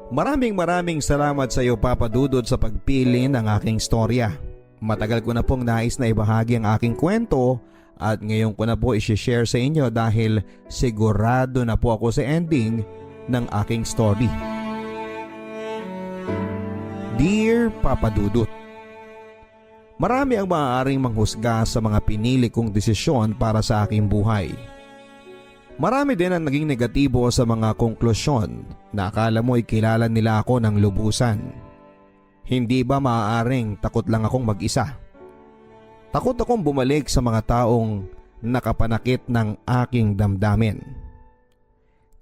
Maraming salamat sa iyo Papa Dudut sa pagpili ng aking storya. Matagal ko na pong nais na ibahagi ang aking kwento at ngayon ko na po i-share sa inyo dahil sigurado na po ako sa ending ng aking story. Dear Papa Dudut, marami ang maaaring manghusga sa mga pinili kong desisyon para sa aking buhay. Marami din ang naging negatibo sa mga konklusyon na akala mo'y kilala nila ako ng lubusan. Hindi ba maaaring takot lang akong mag-isa? Takot akong bumalik sa mga taong nakapanakit ng aking damdamin.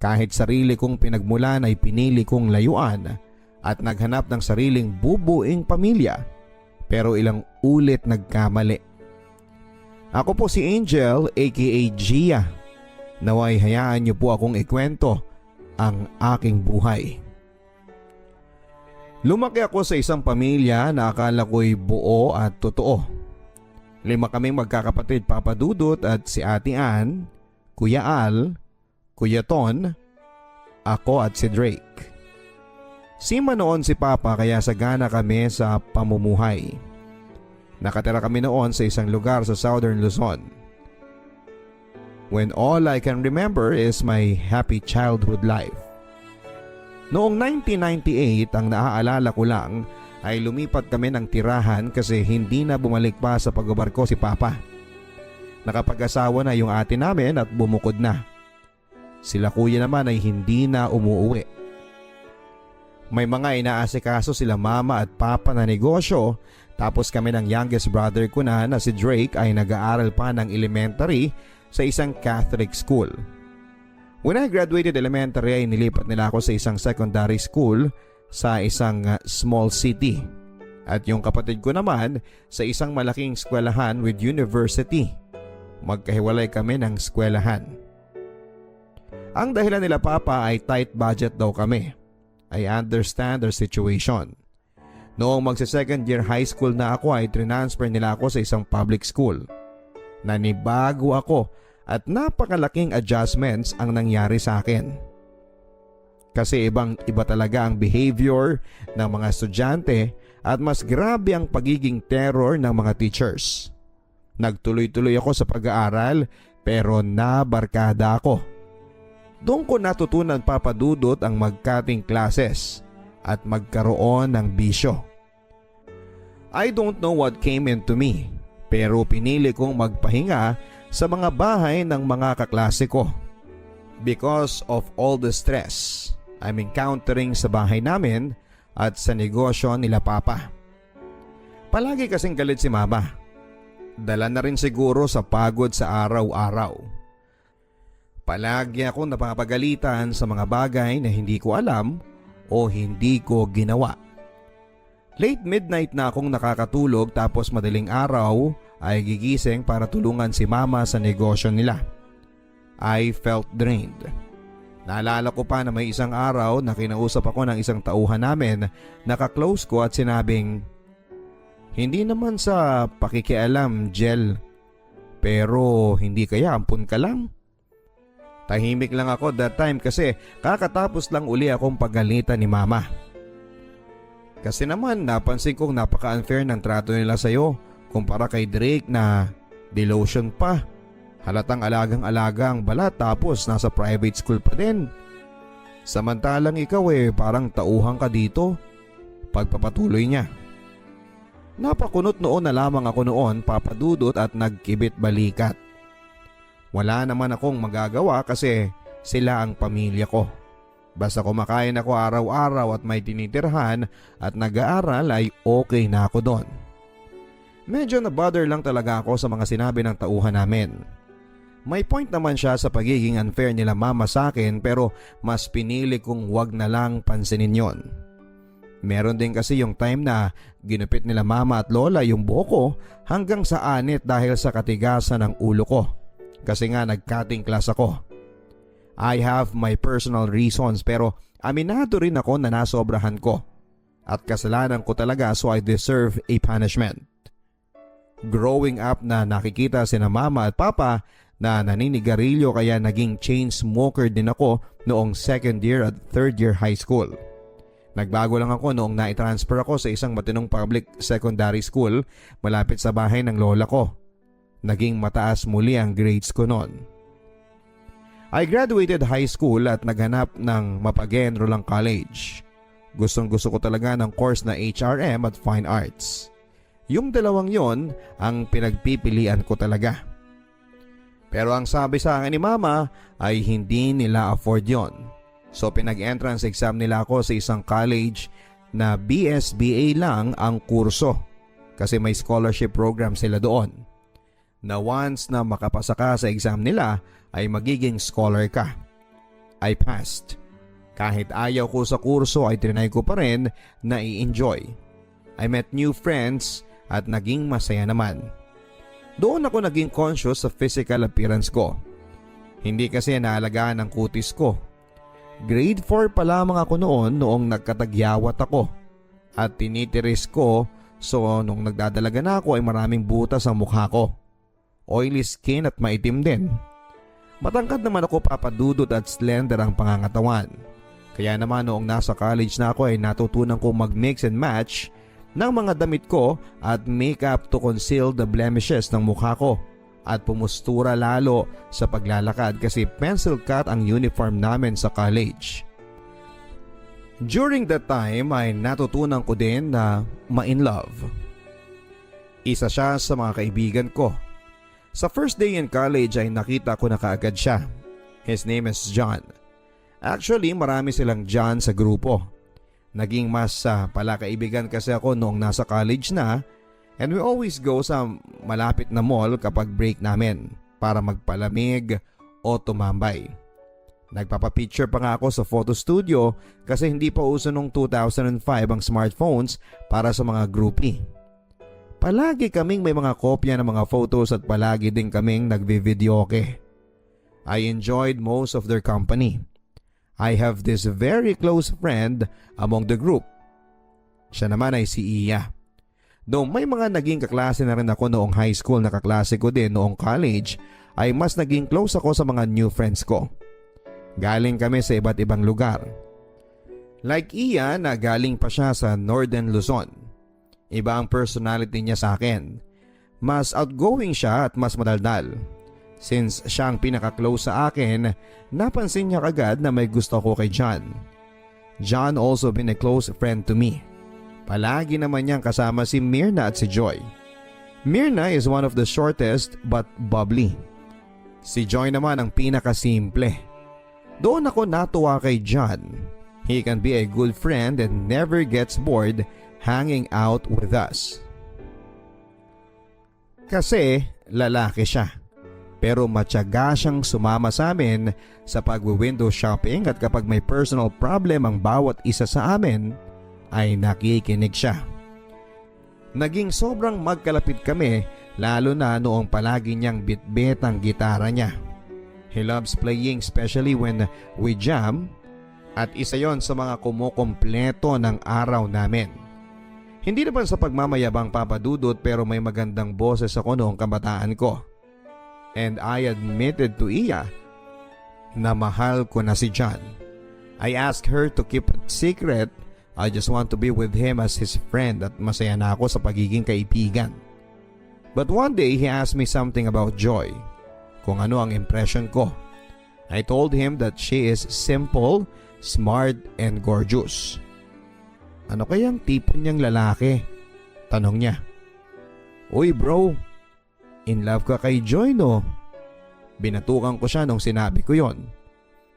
Kahit sarili kong pinagmulan ay pinili kong layuan at naghanap ng sariling bubuing pamilya, pero ilang ulit nagkamali. Ako po si Angel aka Gia. Naway hayaan niyo po akong ikwento ang aking buhay. Lumaki ako sa isang pamilya na akala ko'y buo at totoo. 5 kaming magkakapatid, Papa Dudut, at si Ate Ann, Kuya Al, Kuya Ton, ako at si Drake. Sima noon si Papa kaya sagana kami sa pamumuhay. Nakatira kami noon sa isang lugar sa Southern Luzon, when all I can remember is my happy childhood life. Noong 1998 ang naaalala ko lang ay lumipat kami ng tirahan kasi hindi na bumalik pa sa pagbabarko si Papa. Nakapag-asawa na yung ate namin at bumukod na. Sila kuya naman ay hindi na umuuwi. May mga inaasikaso sila mama at papa na negosyo, tapos kami ng youngest brother ko na si Drake ay nag-aaral pa ng elementary sa isang Catholic school. When I graduated elementary ay nilipat nila ako sa isang secondary school sa isang small city. At yung kapatid ko naman sa isang malaking eskwelahan with university. Magkahiwalay kami ng eskwelahan. Ang dahilan nila Papa ay tight budget daw kami. I understand their situation. Noong magsa-second year high school na ako ay transfer nila ako sa isang public school. Nanibago ako at napakalaking adjustments ang nangyari sa akin. Kasi ibang-iba talaga ang behavior ng mga estudyante at mas grabe ang pagiging terror ng mga teachers. Nagtuloy-tuloy ako sa pag-aaral pero nabarkada ako. Doon ko natutunan, Papa Dudut, ang mag-cutting classes at magkaroon ng bisyo. I don't know what came into me, pero pinili kong magpahinga sa mga bahay ng mga kaklase ko because of all the stress I'm encountering sa bahay namin at sa negosyo nila Papa. Palagi kasing galit si Mama. Dala na rin siguro sa pagod sa araw-araw. Palagi akong napapagalitan sa mga bagay na hindi ko alam o hindi ko ginawa. Late midnight na akong nakakatulog tapos madaling araw ay gigising para tulungan si Mama sa negosyo nila. I felt drained. Naalala ko pa na may isang araw na kinausap ako ng isang tauhan namin na ka-close ko at sinabing, "Hindi naman sa pakikialam, Jel, pero hindi kaya ampun ka lang?" Tahimik lang ako that time kasi kakatapos lang uli akong pagalitan ni Mama. Kasi naman napansin kong napaka-unfair ng trato nila sa'yo kumpara kay Drake na delotion pa. Halatang alagang-alaga ang balat tapos nasa private school pa din. Samantalang ikaw parang tauhan ka dito. Pagpapatuloy niya. Napakunot noon na lamang ako noon, Papa Dudut, at nagkibit balikat. Wala naman akong magagawa kasi sila ang pamilya ko. Basta kumakain ako araw-araw at may tinitirhan at nag-aaral ay okay na ako doon. Medyo na-bother lang talaga ako sa mga sinabi ng tauhan namin. May point naman siya sa pagiging unfair nila Mama sa akin pero mas pinili kong wag na lang pansinin yon. Meron din kasi yung time na ginupit nila Mama at Lola yung buhok ko hanggang sa anit dahil sa katigasan ng ulo ko. Kasi nga nag-cutting class ako. I have my personal reasons pero aminado rin ako na nasobrahan ko. At kasalanan ko talaga so I deserve a punishment. Growing up na nakikita sina Mama at Papa na naninigarilyo kaya naging chain smoker din ako noong second year at third year high school. Nagbago lang ako noong na-transfer ako sa isang matinong public secondary school malapit sa bahay ng lola ko. Naging mataas muli ang grades ko noon. I graduated high school at naghanap ng mapag-enroll ang college. Gustong gusto ko talaga ng course na HRM at Fine Arts. Yung dalawang yon ang pinagpipilian ko talaga. Pero ang sabi sa akin ni mama ay hindi nila afford yon. So pinag-entrance exam nila ako sa isang college na BSBA lang ang kurso kasi may scholarship program sila doon. Na once na makapasa ka sa exam nila ay magiging scholar ka. I passed. Kahit ayaw ko sa kurso ay trinay ko pa rin na i-enjoy. I met new friends at naging masaya naman. Doon ako naging conscious sa physical appearance ko. Hindi kasi naalagaan ang kutis ko. Grade 4 pa lamang ako noong nagkatagyawat ako at tinitiris ko, so nung nagdadalaga na ako ay maraming butas ang mukha ko. Oily skin at maitim din. Matangkad naman ako papadudot at slender ang pangangatawan. Kaya naman noong nasa college na ako ay natutunan kong mag-mix and match ng mga damit ko at makeup to conceal the blemishes ng mukha ko at pumustura lalo sa paglalakad kasi pencil cut ang uniform namin sa college. During that time ay natutunan ko din na ma-in love. Isa siya sa mga kaibigan ko. Sa first day in college ay nakita ko na kaagad siya. His name is John. Actually marami silang John sa grupo. Naging mas palakaibigan kasi ako noong nasa college na, and we always go sa malapit na mall kapag break namin para magpalamig o tumambay. Nagpapapicture pa nga ako sa photo studio kasi hindi pa uso noong 2005 ang smartphones para sa mga groupie. Palagi kaming may mga kopya ng mga photos at palagi din kaming nagvi-videoke. I enjoyed most of their company. I have this very close friend among the group. Siya naman ay si Iya. Though may mga naging kaklase na rin ako noong high school na kaklase ko din noong college, ay mas naging close ako sa mga new friends ko. Galing kami sa iba't ibang lugar. Like Iya na galing pa siya sa Northern Luzon. Iba ang personality niya sa akin. Mas outgoing siya at mas madaldal. Since siya ang pinaka-close sa akin, napansin niya kagad na may gusto ko kay John. John also been a close friend to me. Palagi naman niyang kasama si Myrna at si Joy. Myrna is one of the shortest but bubbly. Si Joy naman ang pinakasimple. Doon ako natuwa kay John. He can be a good friend and never gets bored hanging out with us. Kasi lalaki siya. Pero matyaga siyang sumama sa amin sa pag-window shopping at kapag may personal problem ang bawat isa sa amin ay nakikinig siya. Naging sobrang magkalapit kami lalo na noong palagi niyang bitbit ang gitara niya. He loves playing especially when we jam at isa yon sa mga kumukumpleto ng araw namin. Hindi naman sa pagmamayabang papadudot pero may magandang boses ako noong kabataan ko. And I admitted to Iya na mahal ko na si John. I asked her to keep it secret. I just want to be with him as his friend at masaya na ako sa pagiging kaibigan. But one day he asked me something about Joy. Kung ano ang impression ko. I told him that she is simple, smart, and gorgeous. Ano kayang tipo niyang lalaki? Tanong niya. Uy bro, in love ka kay Joy no? Binatukan ko siya nung sinabi ko yon.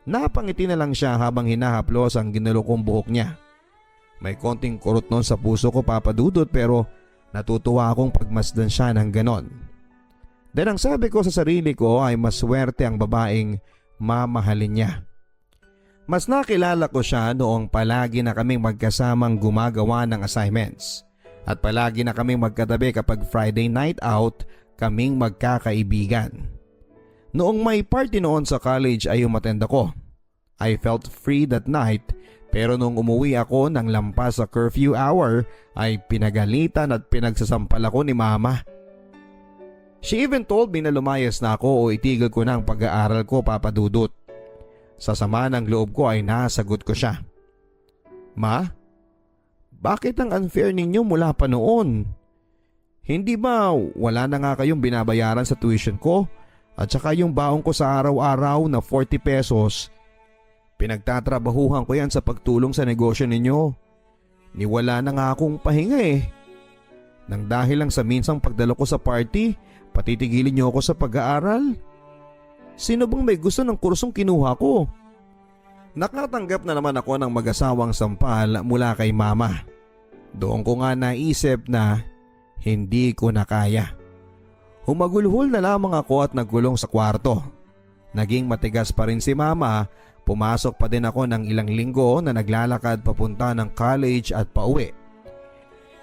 Napangiti na lang siya habang hinahaplos ang ginulo kong buhok niya. May konting kurot nun sa puso ko papadudot pero natutuwa akong pagmasdan siya ng ganon. Dahil ang sabi ko sa sarili ko ay maswerte ang babaeng mamahalin niya. Mas nakilala ko siya noong palagi na kaming magkasamang gumagawa ng assignments at palagi na kaming magkatabi kapag Friday night out kaming magkakaibigan. Noong may party noon sa college ay umattend ako. I felt free that night pero nung umuwi ako ng lampas sa curfew hour ay pinagalitan at pinagsasampal ako ni mama. She even told me na lumayas na ako o itigil ko na ang pag-aaral ko papadudot. Sa sama ng loob ko ay nasagot ko siya. Ma, Bakit ang unfair ninyo mula pa noon? Hindi ba wala na nga kayong binabayaran sa tuition ko? At saka yung baon ko sa araw-araw na 40 pesos, pinagtatrabahuhan ko yan sa pagtulong sa negosyo ninyo. Niwala na nga akong pahinga eh. Nang dahil lang sa minsang pagdalo ko sa party, patitigilin niyo ako sa pag-aaral? Sino bang may gusto ng kursong kinuha ko? Nakatanggap na naman ako ng mag-asawang sampal mula kay mama. Doon ko nga naisip na hindi ko na kaya. Humagulhol na lamang ako at nagkulong sa kwarto. Naging matigas pa rin si mama, pumasok pa din ako ng ilang linggo na naglalakad papunta ng college at pauwi.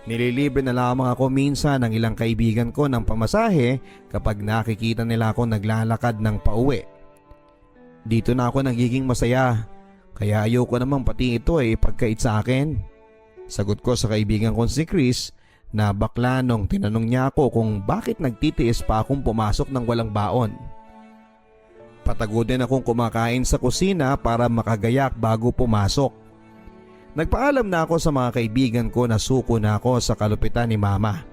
Nililibre na lamang ako minsan ng ilang kaibigan ko ng pamasahe kapag nakikita nila ako naglalakad ng pauwi. Dito na ako nagiging masaya, kaya ayoko namang pati ito ay ipagkait sa akin. Sagot ko sa kaibigan ko si Chris na bakla nung tinanong niya ako kung bakit nagtitiis pa akong pumasok ng walang baon. Patago din akong kumakain sa kusina para makagayak bago pumasok. Nagpaalam na ako sa mga kaibigan ko na suko na ako sa kalupitan ni mama.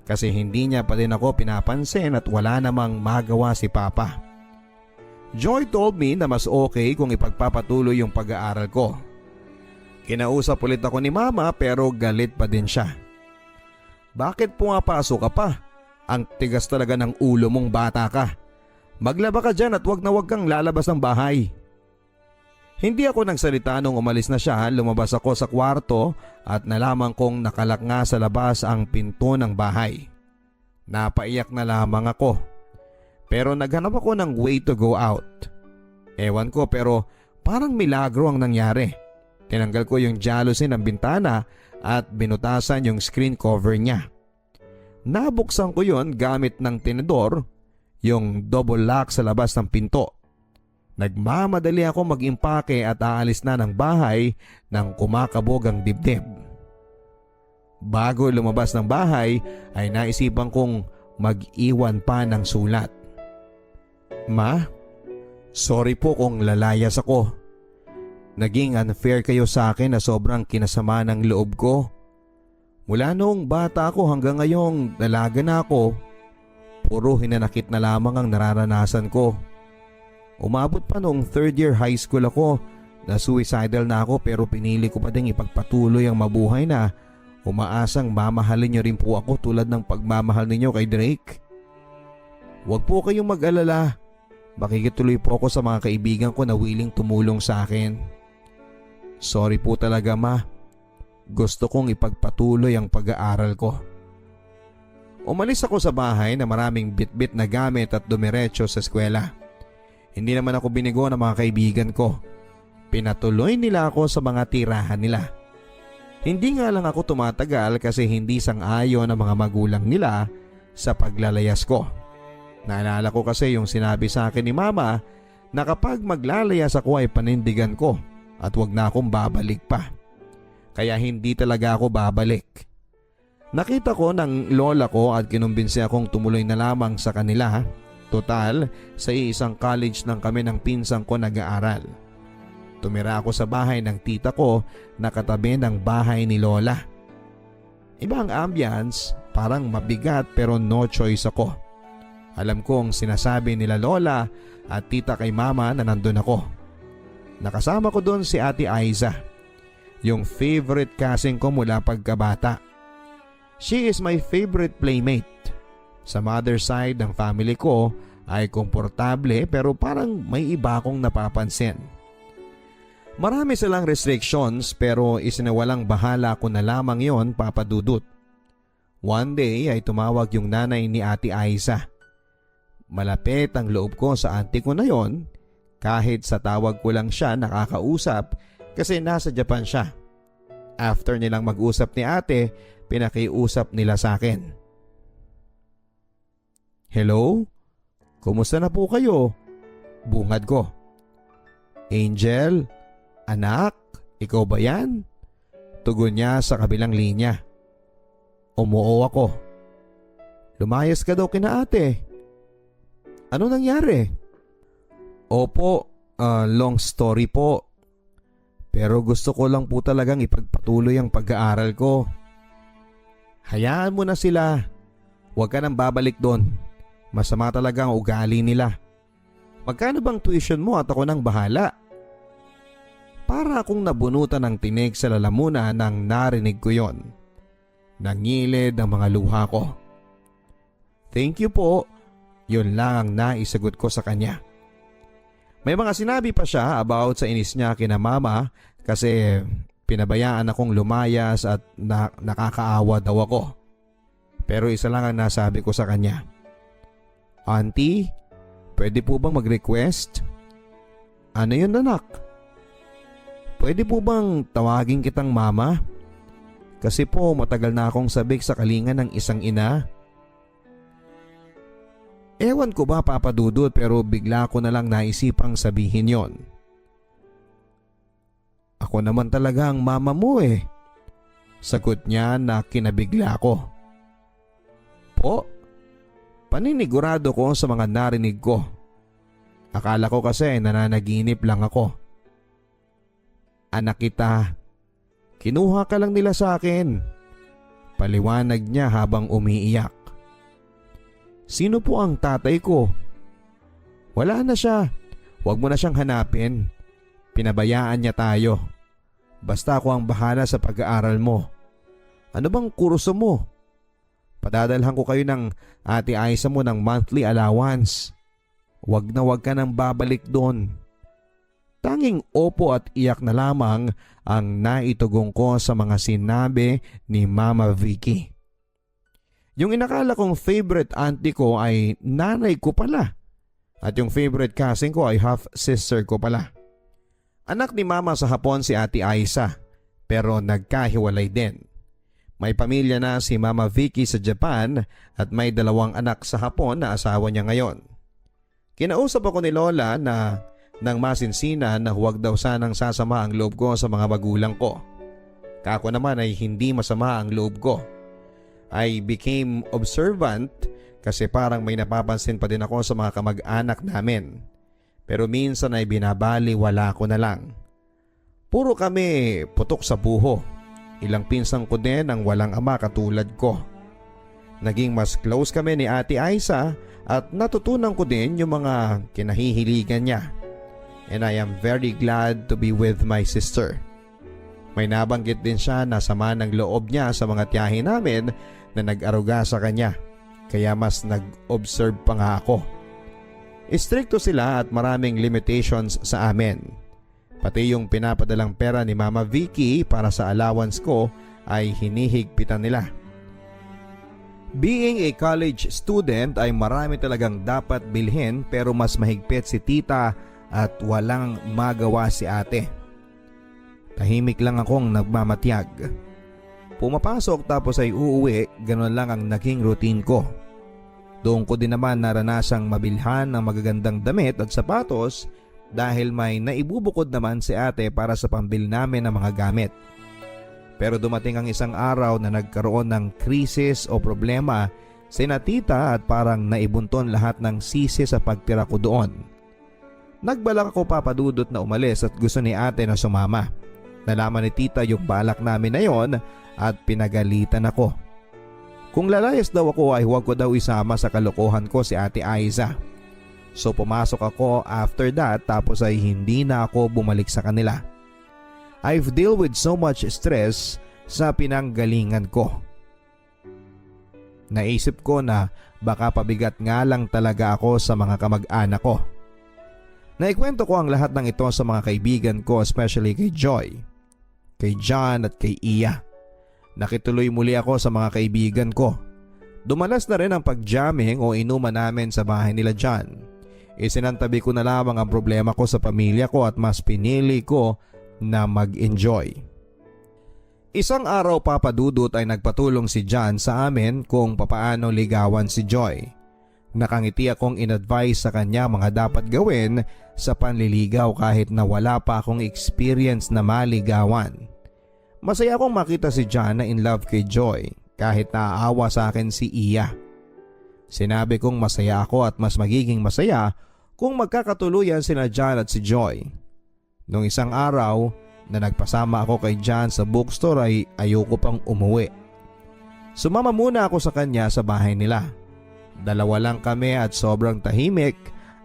Kasi hindi niya pa din ako pinapansin at wala namang magawa si papa. Joy told me na mas okay kung ipagpapatuloy yung pag-aaral ko. Kinausap ulit ako ni mama pero galit pa din siya. Bakit pumapasok ka pa? Ang tigas talaga ng ulo mong bata ka. Maglaba ka dyan at wag na wag kang lalabas ng bahay. Hindi ako nagsalita nung umalis na siya. Lumabas ako sa kwarto at nalaman kong nakalak nga sa labas ang pinto ng bahay. Napaiyak na lamang ako. Pero naghanap ako ng way to go out. Ewan ko pero parang milagro ang nangyari. Tinanggal ko yung jalousie ng bintana at binutasan yung screen cover niya. Nabuksan ko yon gamit ng tinidor, yung double lock sa labas ng pinto. Nagmamadali ako mag-impake at aalis na ng bahay nang kumakabog ang dibdib. Bago lumabas ng bahay ay naisipan kong mag-iwan pa ng sulat. Ma, sorry po kung lalayas ako. Naging unfair kayo sa akin na sobrang kinasama ng loob ko. Mula noong bata ako hanggang ngayong dalaga na ako, puro hinanakit na lamang ang nararanasan ko. Umabot pa noong 3rd year high school ako na suicidal na ako pero pinili ko pa ding ipagpatuloy ang mabuhay na umaasang mamahalin niyo rin po ako tulad ng pagmamahal ninyo kay Drake. Huwag po kayong mag-alala. Makikituloy po ako sa mga kaibigan ko na willing tumulong sa akin. Sorry po talaga ma. Gusto kong ipagpatuloy ang pag-aaral ko. Umalis ako sa bahay na maraming bitbit na gamit at dumiretso sa eskwela. Hindi naman ako binigo ng mga kaibigan ko. Pinatuloy nila ako sa mga tirahan nila. Hindi nga lang ako tumatagal kasi hindi sang-ayon ang mga magulang nila sa paglalayas ko. Naalala ko kasi yung sinabi sa akin ni mama na kapag maglalayas ako ay panindigan ko at wag na akong babalik pa. Kaya hindi talaga ako babalik. Nakita ko ng lola ko at kinumbinsi akong tumuloy na lamang sa kanila. Total, sa isang college lang kami ng pinsang ko nag-aaral. Tumira ako sa bahay ng tita ko na katabi ng bahay ni lola. Iba ang ambience, parang mabigat pero no choice ako. Alam kong sinasabi nila lola at tita kay mama na nandun ako. Nakasama ko doon si Ate Aiza, yung favorite cousin ko mula pagkabata. She is my favorite playmate. Sa mother side ng family ko ay komportable pero parang may iba akong napapansin. Marami silang restrictions pero isinawalang bahala ko na lamang yon, Papa Dudut. One day ay tumawag yung nanay ni Ate Aiza. Malapit ang loob ko sa auntie ko na yon. Kahit sa tawag ko lang siya nakakausap kasi nasa Japan siya. After nilang mag-usap ni ate, pinakiusap nila sa akin. Hello? Kumusta na po kayo? Bungad ko. Angel? Anak? Ikaw ba yan? Tugon niya sa kabilang linya. Umuo ako. Lumayas ka daw kina ate. Ano nangyari? Opo, long story po. Pero gusto ko lang po talagang ipagpatuloy ang pag-aaral ko. Hayaan mo na sila. Huwag ka nang babalik doon. Masama talaga ang ugali nila. Magkano bang tuition mo at ako nang bahala? Para akong nabunutan ng tinig sa lalamunan nang narinig ko yon. Nangilid ang mga luha ko. Thank you po. Yun lang ang naisagot ko sa kanya. May mga sinabi pa siya about sa inis niya kina mama kasi pinabayaan akong lumayas at nakakaawa daw ako. Pero isa lang ang nasabi ko sa kanya. Auntie, pwede po bang mag-request? Ano yun anak? Pwede po bang tawagin kitang mama? Kasi po matagal na akong sabik sa kalinga ng isang ina. Ewan ko ba Papa Dudut pero bigla ko na lang naisipang sabihin yon. Ako naman talaga ang mama mo eh. Sagot niya na kinabigla ko. Po? Paninigurado ko sa mga narinig ko. Akala ko kasi nananaginip lang ako. Anak kita, kinuha ka lang nila sa akin. Paliwanag niya habang umiiyak. Sino po ang tatay ko? Wala na siya. Huwag mo na siyang hanapin. Pinabayaan niya tayo. Basta ako ang bahala sa pag-aaral mo. Ano bang kurso mo? Padadalhan ko kayo ng ate Aiza mo ng monthly allowance. Huwag ka nang babalik doon. Tanging opo at iyak na lamang ang naitugong ko sa mga sinabi ni Mama Vicky. Yung inakala kong favorite auntie ko ay nanay ko pala. At yung favorite cousin ko ay half sister ko pala. Anak ni mama sa Hapon si Ate Aiza pero nagkahiwalay din. May pamilya na si Mama Vicky sa Japan at may 2 anak sa Hapon na asawa niya ngayon. Kinausap ako ni Lola na nang masinsinan na huwag daw sanang sasama ang loob ko sa mga magulang ko. Kako naman ay hindi masama ang loob ko. I became observant kasi parang may napapansin pa din ako sa mga kamag-anak namin. Pero minsan ay binabaliwala ko na lang. Puro kami putok sa buho. Ilang pinsang ko din ang walang ama katulad ko. Naging mas close kami ni Ate Aiza at natutunan ko din yung mga kinahihiligan niya. And I am very glad to be with my sister. May nabanggit din siya na sama ng loob niya sa mga tiyahin namin na nag-aruga sa kanya. Kaya mas nag-observe pa nga ako. Istrikto sila at maraming limitations sa amin. Pati yung pinapadalang pera ni Mama Vicky para sa allowance ko ay hinihigpitan nila. Being a college student ay marami talagang dapat bilhin pero mas mahigpit si tita at walang magawa si ate. Tahimik lang akong nagmamatiyag. Pumapasok tapos ay uuwi, ganoon lang ang naging routine ko. Doon ko din naman naranasang mabilhan ng magagandang damit at sapatos dahil may naibubukod naman si ate para sa pambil namin ng mga gamit. Pero dumating ang isang araw na nagkaroon ng krisis o problema sina tita at parang naibunton lahat ng sisi sa pagtira ko doon. Nagbalak ako Papa Dudut na umalis at gusto ni ate na sumama. Nalaman ni tita yung balak namin na yon at pinagalitan ako. Kung lalayas daw ako ay huwag ko daw isama sa kalokohan ko si Ate Aiza. So pumasok ako after that tapos ay hindi na ako bumalik sa kanila. I've dealt with so much stress sa pinanggalingan ko. Naisip ko na baka pabigat nga lang talaga ako sa mga kamag-anak ko. Naikwento ko ang lahat ng ito sa mga kaibigan ko, especially kay Joy, kay John at kay Iya. Nakituloy muli ako sa mga kaibigan ko. Dumalas na rin ang pag-jamming o inuman namin sa bahay nila John. Isinantabi ko na lamang ang problema ko sa pamilya ko at mas pinili ko na mag-enjoy. Isang araw Papa Dudut ay nagpatulong si John sa amin kung papaano ligawan si Joy. Nakangiti akong in-advise sa kanya mga dapat gawin sa panliligaw kahit na wala pa akong experience na maligawan. Masaya akong makita si John na in love kay Joy kahit naaawa sa akin si Iya. Sinabi kong masaya ako at mas magiging masaya kung magkakatuluyan sina John at si Joy. Noong isang araw, na nagpasama ako kay John sa bookstore ay ayoko pang umuwi. Sumama muna ako sa kanya sa bahay nila. Dalawa lang kami at sobrang tahimik,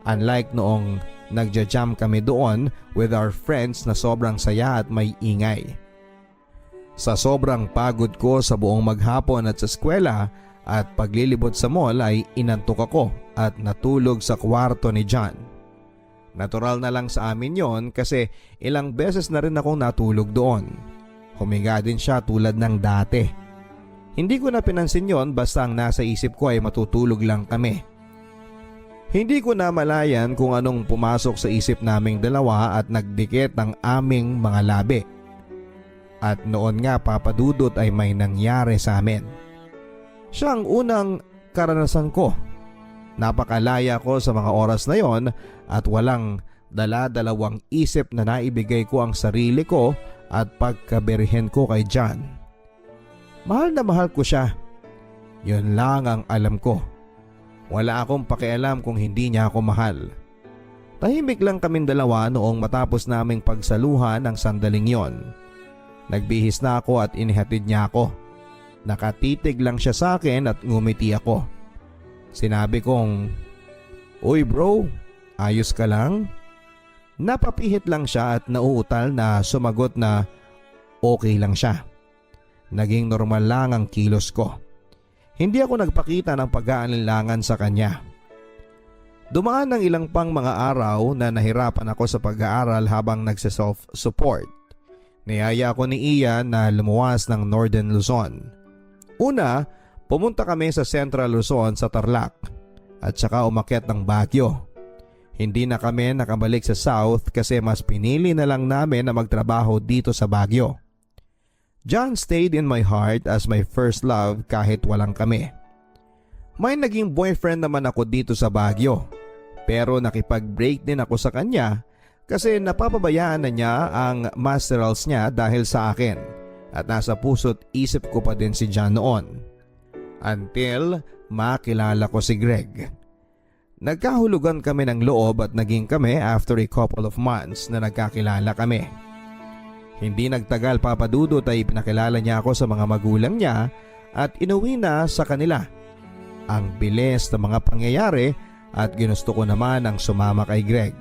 unlike noong nagja-jam kami doon with our friends na sobrang saya at may ingay. Sa sobrang pagod ko sa buong maghapon at sa eskwela at paglilibot sa mall ay inantok ako at natulog sa kwarto ni John. Natural na lang sa amin yon kasi ilang beses na rin akong natulog doon. Huminga din siya tulad ng dati. Hindi ko na pinansin yon basta ang nasa isip ko ay matutulog lang kami. Hindi ko na malayan kung anong pumasok sa isip naming dalawa at nagdikit ang aming mga labi. At noon nga papadudot ay may nangyari sa amin. Siya ang unang karanasan ko. Napakalaya ko sa mga oras na yon at walang dala-dalawang isip na naibigay ko ang sarili ko at pagkabirhen ko kay John. Mahal na mahal ko siya. Yun lang ang alam ko. Wala akong pakialam kung hindi niya ako mahal. Tahimik lang kaming dalawa noong matapos naming pagsaluhan ng sandaling yon. Nagbihis na ako at inihatid niya ako. Nakatitig lang siya sa akin at ngumiti ako. Sinabi kong, "Uy bro, ayos ka lang?" Napapihit lang siya at nauutal na sumagot na okay lang siya. Naging normal lang ang kilos ko. Hindi ako nagpakita ng pag-aalinlangan sa kanya. Dumaan ng ilang pang mga araw na nahirapan ako sa pag-aaral habang nagse-self-support. Niyaya ako ni Ian na lumuwas ng Northern Luzon. Una, pumunta kami sa Central Luzon sa Tarlac at saka umakyat ng Baguio. Hindi na kami nakabalik sa South kasi mas pinili na lang namin na magtrabaho dito sa Baguio. John stayed in my heart as my first love kahit walang kami. May naging boyfriend naman ako dito sa Baguio pero nakipag-break din ako sa kanya kasi napapabayaan na niya ang masterals niya dahil sa akin at nasa puso't isip ko pa din si John noon. Until makilala ko si Greg. Nagkahulugan kami ng loob at naging kami after a couple of months na nagkakilala kami. Hindi nagtagal papadudot ay pinakilala niya ako sa mga magulang niya at inuwi na sa kanila. Ang bilis ng mga pangyayari at ginusto ko naman ang sumama kay Greg.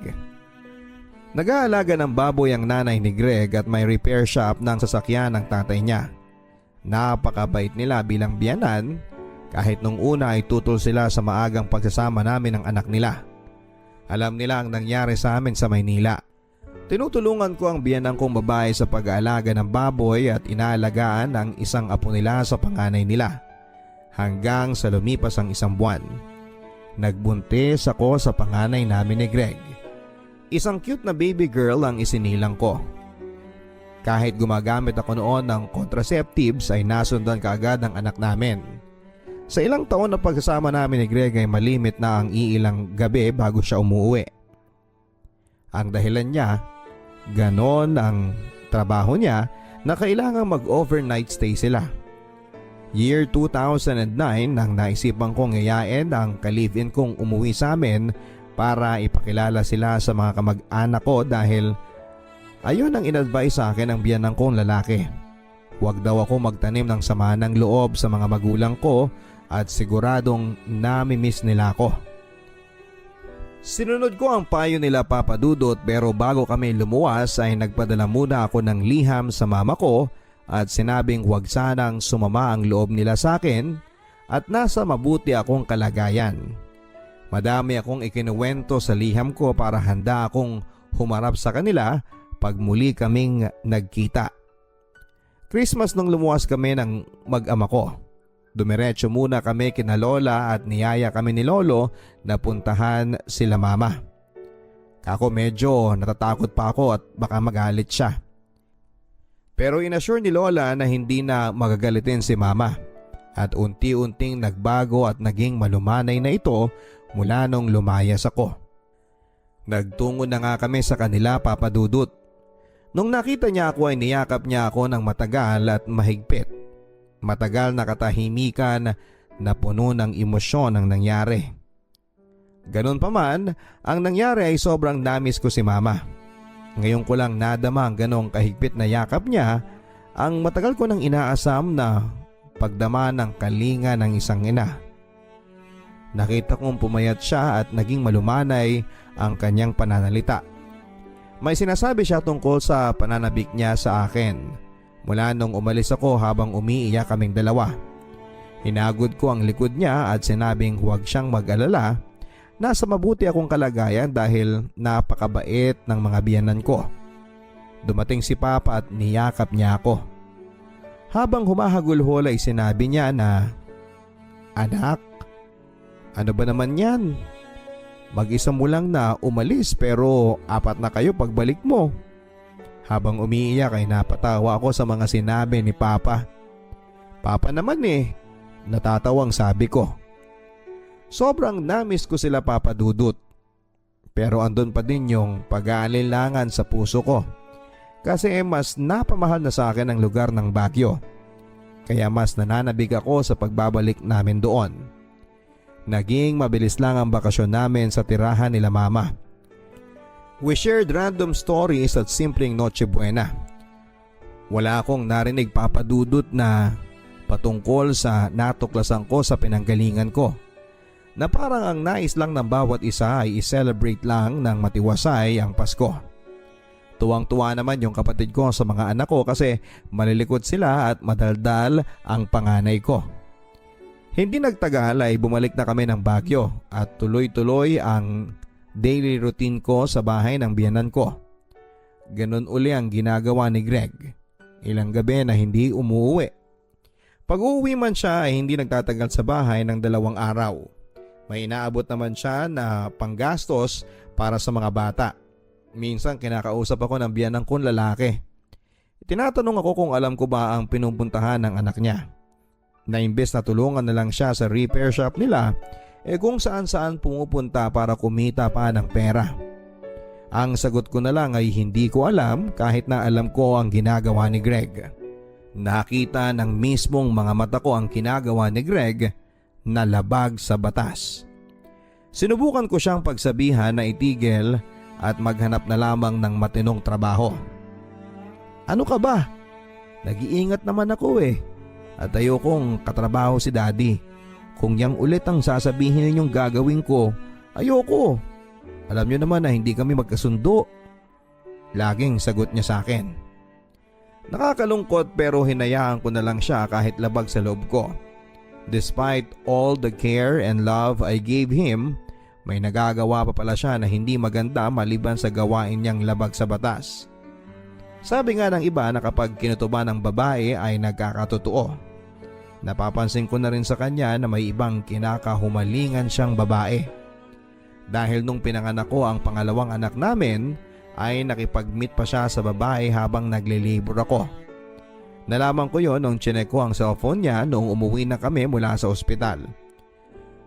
Nag-aalaga ng baboy ang nanay ni Greg at may repair shop ng sasakyan ng tatay niya. Napakabait nila bilang biyanan kahit nung una ay tutol sila sa maagang pagsasama namin ng anak nila. Alam nila ang nangyari sa amin sa Maynila. Tinutulungan ko ang biyanan kong babae sa pag-aalaga ng baboy at inaalagaan ang isang apo nila sa panganay nila. Hanggang sa lumipas ang isang buwan. Nagbuntis ako sa panganay namin ni Greg. Isang cute na baby girl ang isinilang ko. Kahit gumagamit ako noon ng contraceptives ay nasundan kaagad ang anak namin. Sa ilang taon na pagsasama namin ni Greg ay malimit na ang iilang gabi bago siya umuwi. Ang dahilan niya, ganon ang trabaho niya na kailangang mag-overnight stay sila. Year 2009 nang naisipan kong yayain ang ka-live-in kong umuwi sa amin para ipakilala sila sa mga kamag-anak ko dahil ayun ang in-advise sa akin ng biyanan kong lalaki. Huwag daw ako magtanim ng sama ng loob sa mga magulang ko at siguradong nami-miss nila ako. Sinunod ko ang payo nila Papa Dudut pero bago kami lumuwas ay nagpadala muna ako ng liham sa mama ko at sinabing huwag sanang sumama ang loob nila sa akin at nasa mabuti akong kalagayan. Madami akong ikinuwento sa liham ko para handa akong humarap sa kanila pag muli kaming nagkita. Christmas nung lumuwas kami ng mag-ama ko. Dumiretso muna kami kina lola at niyaya kami ni lolo na puntahan sila mama. Ako medyo natatakot pa ako at baka magalit siya. Pero inassure ni lola na hindi na magagalitin si mama at unti-unting nagbago at naging malumanay na ito mula nung lumayas ako. Nagtungo na nga kami sa kanila Papa Dudut. Nung nakita niya ako ay niyakap niya ako ng matagal at mahigpit. Matagal na katahimikan na puno ng emosyon ang nangyari. Ganun pa man, ang nangyari ay sobrang namis ko si mama. Ngayon ko lang nadama ang ganong kahigpit na yakap niya, ang matagal ko nang inaasam na pagdama ng kalinga ng isang ina. Nakita kong pumayat siya at naging malumanay ang kanyang pananalita. May sinasabi siya tungkol sa pananabik niya sa akin mula nung umalis ako habang umiiyak kaming dalawa. Hinagod ko ang likod niya at sinabing huwag siyang mag-alala. Nasa mabuti akong kalagayan dahil napakabait ng mga biyanan ko. Dumating si Papa at niyakap niya ako. Habang humahagulhol ay sinabi niya na, "Anak, ano ba naman yan? Mag-isa mo lang na umalis pero 4 na kayo pagbalik mo." Habang umiiyak ay napatawa ako sa mga sinabi ni Papa. "Papa naman eh," natatawang sabi ko. Sobrang namiss ko sila, Papa Dudut. Pero andun pa din yung pag-aalinlangan sa puso ko. Kasi mas napamahal na sa akin ang lugar ng Baguio. Kaya mas nananabig ako sa pagbabalik namin doon. Naging mabilis lang ang bakasyon namin sa tirahan nila Mama. We shared random stories at simpleng Noche Buena. Wala akong narinig, Papa Dudut, na patungkol sa natuklasan ko sa pinanggalingan ko, na parang ang nais lang ng bawat isa ay i-celebrate lang ng matiwasay ang Pasko. Tuwang-tuwa naman yung kapatid ko sa mga anak ko kasi malilikot sila at madaldal ang panganay ko. Hindi nagtagal ay bumalik na kami ng Baguio at tuloy-tuloy ang daily routine ko sa bahay ng biyanan ko. Ganun uli ang ginagawa ni Greg. Ilang gabi na hindi umuwi. Pag uuwi man siya ay hindi nagtatagal sa bahay ng 2 araw. May inaabot naman siya na panggastos para sa mga bata. Minsan kinakausap ako ng biyanan kong lalaki. Tinatanong ako kung alam ko ba ang pinupuntahan ng anak niya. Na imbes na tulungan na lang siya sa repair shop nila, kung saan-saan pumupunta para kumita pa ng pera. Ang sagot ko na lang ay hindi ko alam kahit na alam ko ang ginagawa ni Greg. Nakita ng mismong mga mata ko ang ginagawa ni Greg na labag sa batas. Sinubukan ko siyang pagsabihan na itigil at maghanap na lamang ng matinong trabaho. "Ano ka ba? Nag-iingat naman ako eh. At ayokong katrabaho si Daddy. Kung yang ulit ang sasabihin ninyong gagawin ko, ayoko. Alam niyo naman na hindi kami magkasundo." Laging sagot niya sa akin. Nakakalungkot pero hinayaan ko na lang siya kahit labag sa loob ko. Despite all the care and love I gave him, may nagagawa pa pala siya na hindi maganda maliban sa gawain niyang labag sa batas. Sabi nga ng iba na kapag kinutuban ng babae ay nagkakatotoo. Napapansin ko na rin sa kanya na may ibang kinakahumalingan siyang babae. Dahil nung pinanganak ko ang pangalawang anak namin, ay nakipag-meet pa siya sa babae habang naglilibor ako. Nalaman ko yon nung chinek ko ang cellphone niya noong umuwi na kami mula sa ospital.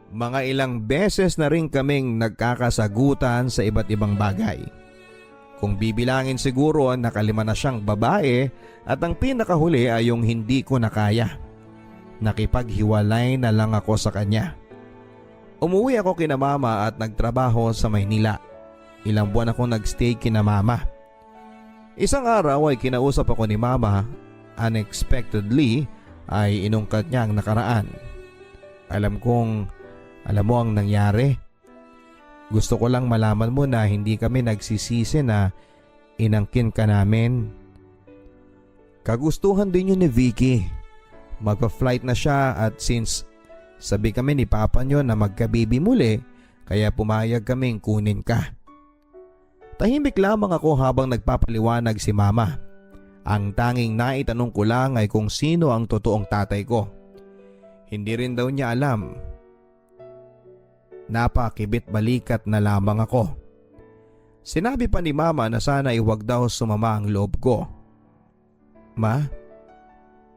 Mga ilang beses na rin kaming nagkakasagutan sa iba't ibang bagay. Kung bibilangin siguro nakalima na siyang babae at ang pinakahuli ay yung hindi ko nakaya. Nakipaghiwalay na lang ako sa kanya. Umuwi ako kina Mama at nagtrabaho sa Maynila. Ilang buwan ako nagstay kina Mama. Isang araw ay kinausap ako ni Mama. Unexpectedly ay inungkat niya ang nakaraan. Alam mo ang nangyari. Gusto ko lang malaman mo na hindi kami nagsisisi na inangkin ka namin. Kagustuhan din yun ni Vicky. Magpa-flight na siya at since sabi kami ni Papa niyo na magkabibi muli, kaya pumayag kaming kunin ka. Tahimik lamang ako habang nagpapaliwanag si Mama. Ang tanging naitanong ko lang ay kung sino ang totoong tatay ko. Hindi rin daw niya alam. Napakibit balikat na lamang ako. Sinabi pa ni Mama na sana iwag daw sumama ang loob ko. Ma,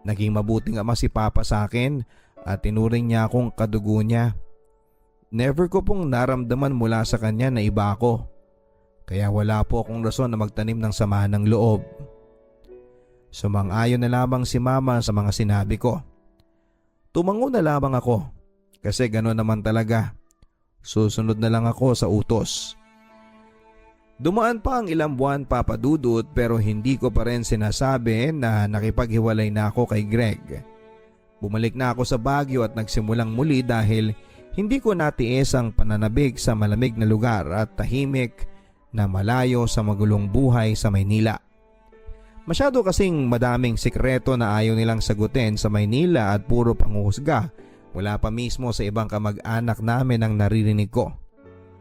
naging mabuting ama si Papa sa akin at tinuring niya akong kadugo niya. Never ko pong naramdaman mula sa kanya na iba ako. Kaya wala po akong rason na magtanim ng sama ng loob. Sumang-ayon na lamang si Mama sa mga sinabi ko. Tumango na lamang ako kasi gano'n naman talaga. Susunod na lang ako sa utos. Dumaan pa ang ilang buwan, Papa Dudut, pero hindi ko pa rin sinasabi na nakipaghiwalay na ako kay Greg. Bumalik na ako sa Baguio at nagsimulang muli dahil hindi ko natiis ang pananabig sa malamig na lugar at tahimik na malayo sa magulong buhay sa Maynila. Masyado kasing madaming sikreto na ayaw nilang sagutin sa Maynila at puro panghuhusga mula pa mismo sa ibang kamag-anak namin ang naririnig ko.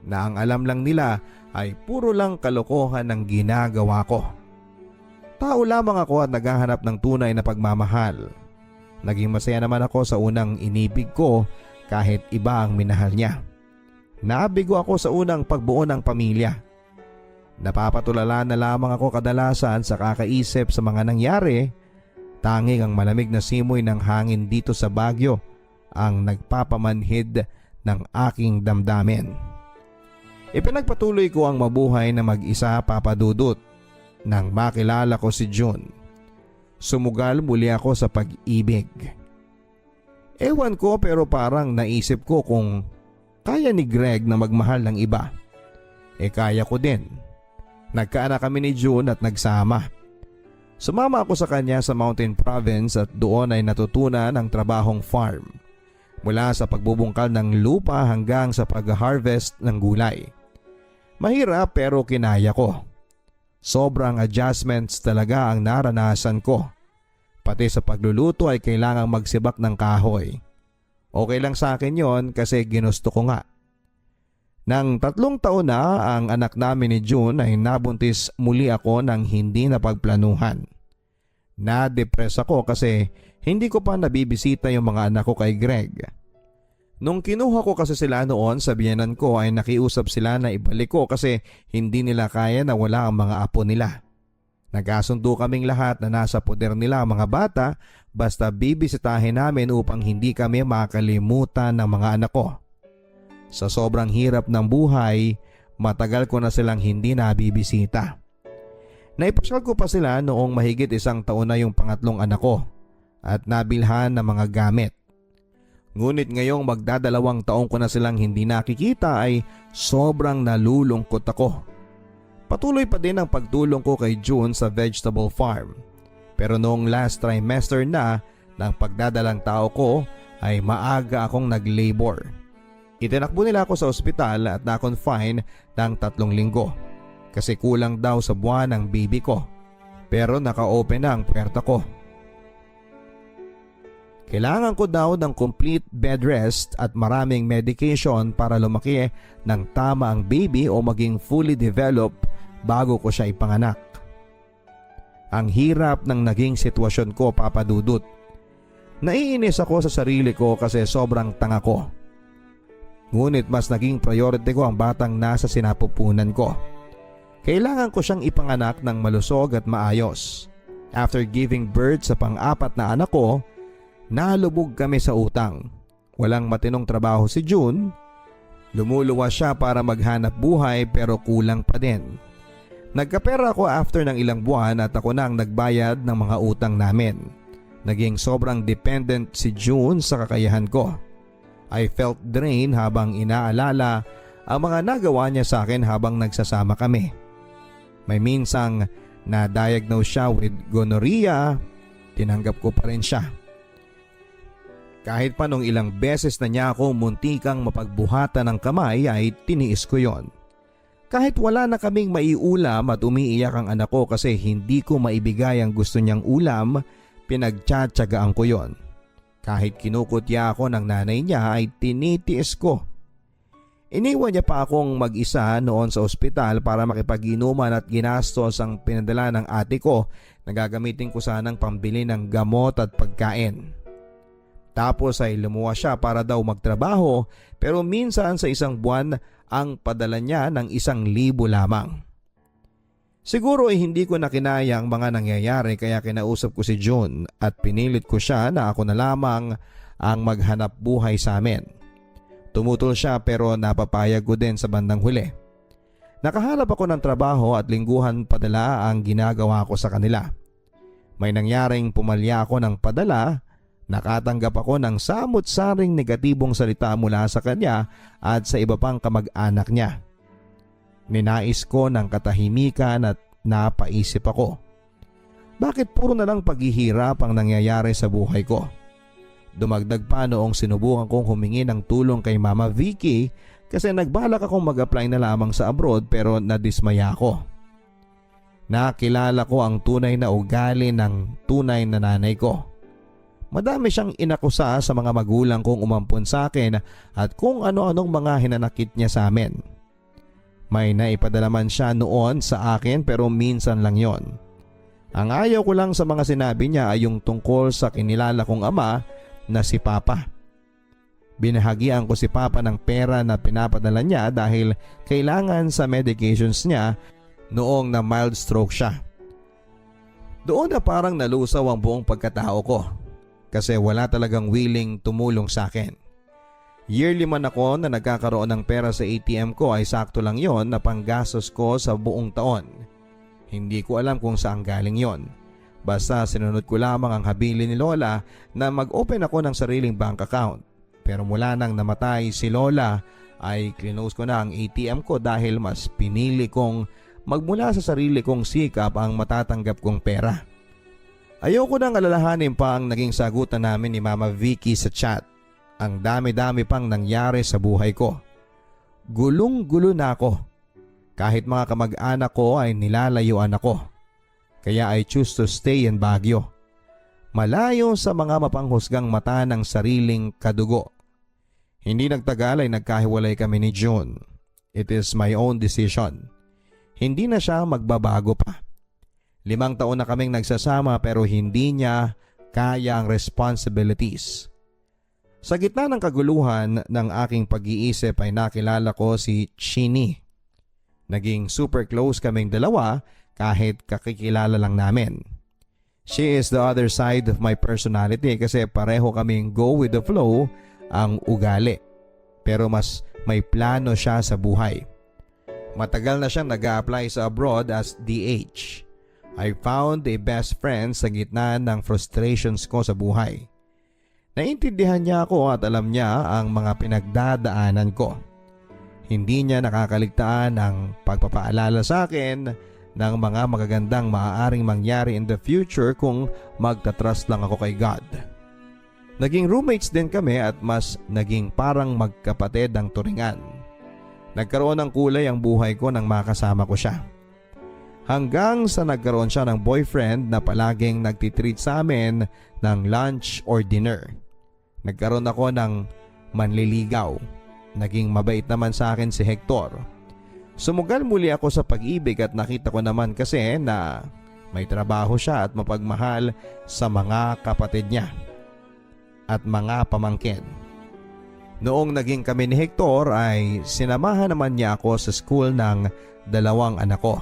Na ang alam lang nila ay puro lang kalokohan ang ginagawa ko. Tao lamang ako at naghahanap ng tunay na pagmamahal. Naging masaya naman ako sa unang inibig ko kahit iba ang minahal niya. Nabigo ako sa unang pagbuo ng pamilya. Napapatulala na lamang ako kadalasan sa kakaisip sa mga nangyari. Tanging ang malamig na simoy ng hangin dito sa Baguio ang nagpapamanhid ng aking damdamin. Ipinagpatuloy ko ang mabuhay na mag-isa, Papa Dudut, nang makilala ko si June. Sumugal muli ako sa pag-ibig. Ewan ko pero parang naisip ko kung kaya ni Greg na magmahal ng iba. Kaya ko din. Nagkaanak kami ni June at nagsama. Sumama ako sa kanya sa Mountain Province at doon ay natutunan ang trabahong farm. Mula sa pagbubungkal ng lupa hanggang sa pag-harvest ng gulay. Mahirap pero kinaya ko. Sobrang adjustments talaga ang naranasan ko. Pati sa pagluluto ay kailangang magsibak ng kahoy. Okay lang sa akin yon kasi ginusto ko nga. Nang 3 taon na ang anak namin ni June ay nabuntis muli ako ng hindi napagplanuhan. Na-depress ako kasi hindi ko pa nabibisita yung mga anak ko kay Greg. Nung kinuha ko kasi sila noon sa biyenan ko ay nakiusap sila na ibalik ko kasi hindi nila kaya na wala ang mga apo nila. Nagkasundo kaming lahat na nasa poder nila ang mga bata basta bibisitahin namin upang hindi kami makalimutan ng mga anak ko. Sa sobrang hirap ng buhay, matagal ko na silang hindi nabibisita. Naipasyal ko pa sila noong mahigit 1 taon na yung pangatlong anak ko at nabilhan ng mga gamit. Ngunit ngayong magdadalawang taong ko na silang hindi nakikita ay sobrang nalulungkot ako. Patuloy pa din ang pagtulong ko kay June sa vegetable farm. Pero noong last trimester na ng pagdadalang tao ko ay maaga akong nag-labor. Itinakbo nila ako sa ospital at na-confine ng 3 linggo. Kasi kulang daw sa buwan ng baby ko. Pero naka-open na ang puwerta ko. Kailangan ko daw ng complete bed rest at maraming medication para lumaki ng tama ang baby o maging fully developed bago ko siya ipanganak. Ang hirap ng naging sitwasyon ko, Papa Dudut. Naiinis ako sa sarili ko kasi sobrang tanga ko. Ngunit mas naging priority ko ang batang nasa sinapupunan ko. Kailangan ko siyang ipanganak ng malusog at maayos. After giving birth sa pang-4 na anak ko, nalubog kami sa utang. Walang matinong trabaho si June. Lumuluwas siya para maghanap buhay pero kulang pa din. Nagkapera ako after ng ilang buwan at ako na ang nagbayad ng mga utang namin. Naging sobrang dependent si June sa kakayahan ko. I felt drained habang inaalala ang mga nagawa niya sa akin habang nagsasama kami. May minsang na-diagnose siya with gonorrhea, tinanggap ko pa rin siya. Kahit pa nung ilang beses na niya ako muntikang mapagbuhatan ng kamay ay tiniis ko yon. Kahit wala na kaming maiulam at umiiyak ang anak ko kasi hindi ko maibigay ang gusto niyang ulam, pinagtsatsagaan ko yon. Kahit kinukutya ako ng nanay niya ay tinitiis ko. Iniwan niya pa akong mag-isa noon sa ospital para makipag-inuman at ginastos ang pinadala ng ate ko na gagamitin ko sanang pambili ng gamot at pagkain. Tapos ay lumuwas siya para daw magtrabaho pero minsan sa isang buwan ang padala niya ng 1,000 lamang. Siguro ay hindi ko na kinaya ang mga nangyayari kaya kinausap ko si June at pinilit ko siya na ako na lamang ang maghanap buhay sa amin. Tumutol siya pero napapayag ko din sa bandang huli. Nakahanap ako ng trabaho at lingguhan padala ang ginagawa ko sa kanila. May nangyaring pumalya ako ng padala, nakatanggap ako ng samot-saring negatibong salita mula sa kanya at sa iba pang kamag-anak niya. Ninais ko ng katahimikan at napaisip ako. Bakit puro na lang paghihirap ang nangyayari sa buhay ko? Dumagdag pa noong sinubukan kong humingi ng tulong kay Mama Vicky kasi nagbalak akong mag-apply na lamang sa abroad pero nadismaya ako. Nakilala ko ang tunay na ugali ng tunay na nanay ko. Madami siyang inakusa sa mga magulang kong umampon sa akin at kung ano-anong mga hinanakit niya sa amin. May naipadala man siya noon sa akin pero minsan lang yon. Ang ayaw ko lang sa mga sinabi niya ay yung tungkol sa kinilala kong ama na si Papa. Binahagian ko si Papa ng pera na pinapadala niya dahil kailangan sa medications niya noong na mild stroke siya. Doon na parang nalusaw ang buong pagkatao ko kasi wala talagang willing tumulong sa akin. Yearly man ako na nagkakaroon ng pera sa ATM ko ay sakto lang yon na panggastos ko sa buong taon. Hindi ko alam kung saan galing yon. Basta sinunod ko lamang ang habilin ni Lola na mag-open ako ng sariling bank account. Pero mula nang namatay si Lola ay close ko na ang ATM ko dahil mas pinili kong magmula sa sarili kong sikap ang matatanggap kong pera. Ayoko nang alalahanin pa ang naging sagutan namin ni Mama Vicky sa chat. Ang dami-dami pang nangyari sa buhay ko. Gulong-gulo na ako. Kahit mga kamag-anak ko ay nilalayuan ako. Kaya I choose to stay in Baguio. Malayo sa mga mapanghusgang mata ng sariling kadugo. Hindi nagtagal ay nagkahiwalay kami ni June. It is my own decision. Hindi na siya magbabago pa. 5 taon na kaming nagsasama pero hindi niya kaya ang responsibilities. Sa gitna ng kaguluhan ng aking pag-iisip ay nakilala ko si Chini. Naging super close kaming dalawa kahit kakikilala lang namin. She is the other side of my personality kasi pareho kaming go with the flow ang ugali. Pero mas may plano siya sa buhay. Matagal na siyang nag-a-apply sa abroad as DH. I found a best friend sa gitna ng frustrations ko sa buhay. Naintindihan niya ako at alam niya ang mga pinagdadaanan ko. Hindi niya nakakaligtaan ang pagpapaalala sa akin ng mga magagandang maaaring mangyari in the future kung magtatrust lang ako kay God. Naging roommates din kami at mas naging parang magkapatid ang turingan. Nagkaroon ng kulay ang buhay ko nang makasama ko siya. Hanggang sa nagkaroon siya ng boyfriend na palaging nagtitreat sa amin ng lunch or dinner. Nagkaroon ako ng manliligaw. Naging mabait naman sa akin si Hector. Sumugal muli ako sa pag-ibig at nakita ko naman kasi na may trabaho siya at mapagmahal sa mga kapatid niya at mga pamangkin. Noong naging kami ni Hector ay sinamahan naman niya ako sa school ng 2 anak ko.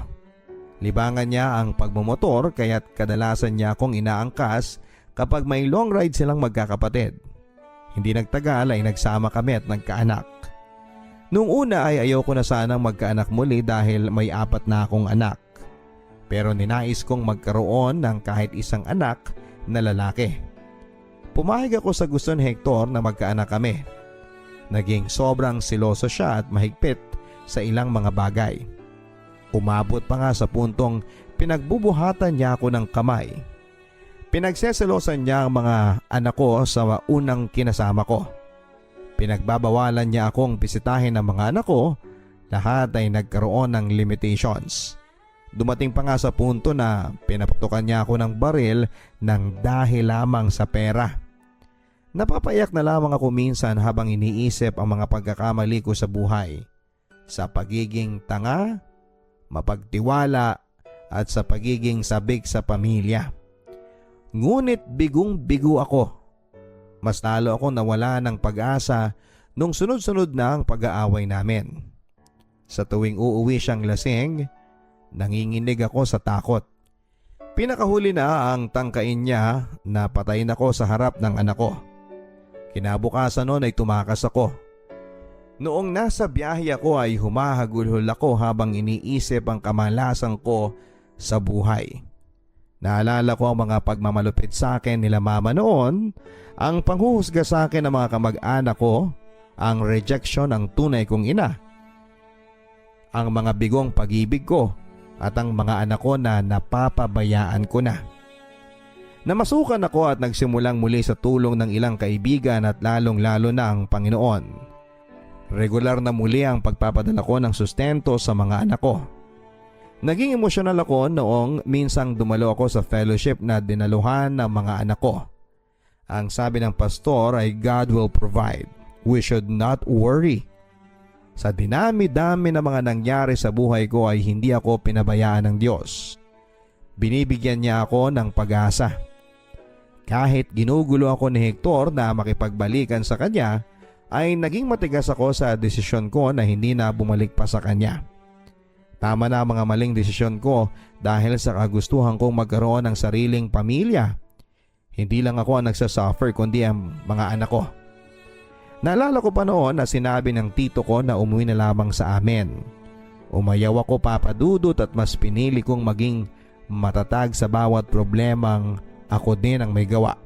Libangan niya ang pagmumotor kaya't kadalasan niya akong inaangkas kapag may long ride silang magkakapatid. Hindi nagtagal ay nagsama kami at nagkaanak. Noong una ay ayoko na sanang magkaanak muli dahil may 4 na akong anak. Pero ninais kong magkaroon ng kahit isang anak na lalaki. Pumayag ako sa gusto ni Hector na magkaanak kami. Naging sobrang siloso siya at mahigpit sa ilang mga bagay. Umabot pa nga sa puntong pinagbubuhatan niya ako ng kamay. Pinagseselosan niya ang mga anak ko sa unang kinasama ko. Pinagbabawalan niya akong bisitahin ng mga anak ko. Lahat ay nagkaroon ng limitations. Dumating pa nga sa punto na pinaputukan niya ako ng baril ng dahil lamang sa pera. Napapayak na lamang ako minsan habang iniisip ang mga pagkakamali ko sa buhay. Sa pagiging tanga, mapagtiwala at sa pagiging sabik sa pamilya. Ngunit bigong-bigo ako. Mas lalo ako nawala ng pag-asa nung sunod-sunod na ang pag-aaway namin. Sa tuwing uuwi siyang lasing, nanginginig ako sa takot. Pinakahuli na ang tangkain niya na patayin ako sa harap ng anak ko. Kinabukasan noon ay tumakas ako. Noong nasa biyahe ako ay humahagulhol ako habang iniisip ang kamalasan ko sa buhay. Naalala ko ang mga pagmamalupit sa akin nila mama noon, ang panghuhusga sa akin ng mga kamag-anak ko, ang rejection ng tunay kong ina. ang mga bigong pag-ibig ko at ang mga anak ko na napapabayaan ko na. Namasukan ako at nagsimulang muli sa tulong ng ilang kaibigan at lalong-lalo na ang Panginoon. Regular na muli ang pagpapadala ko ng sustento sa mga anak ko. Naging emosyonal ako noong minsang dumalo ako sa fellowship na dinaluhan ng mga anak ko. Ang sabi ng pastor ay God will provide. We should not worry. Sa dinami-dami na mga nangyari sa buhay ko ay hindi ako pinabayaan ng Diyos. Binibigyan niya ako ng pag-asa. Kahit ginugulo ako ni Hector na makipagbalikan sa kanya, ay naging matigas ako sa desisyon ko na hindi na bumalik pa sa kanya. Tama na ang mga maling desisyon ko dahil sa kagustuhan kong magkaroon ng sariling pamilya. Hindi lang ako ang nagsasuffer kundi ang mga anak ko. Naalala ko pa noon na sinabi ng tito ko na umuwi na lamang sa amin. Umayaw ako papadudot at mas pinili kong maging matatag sa bawat problemang ako din ang may gawa.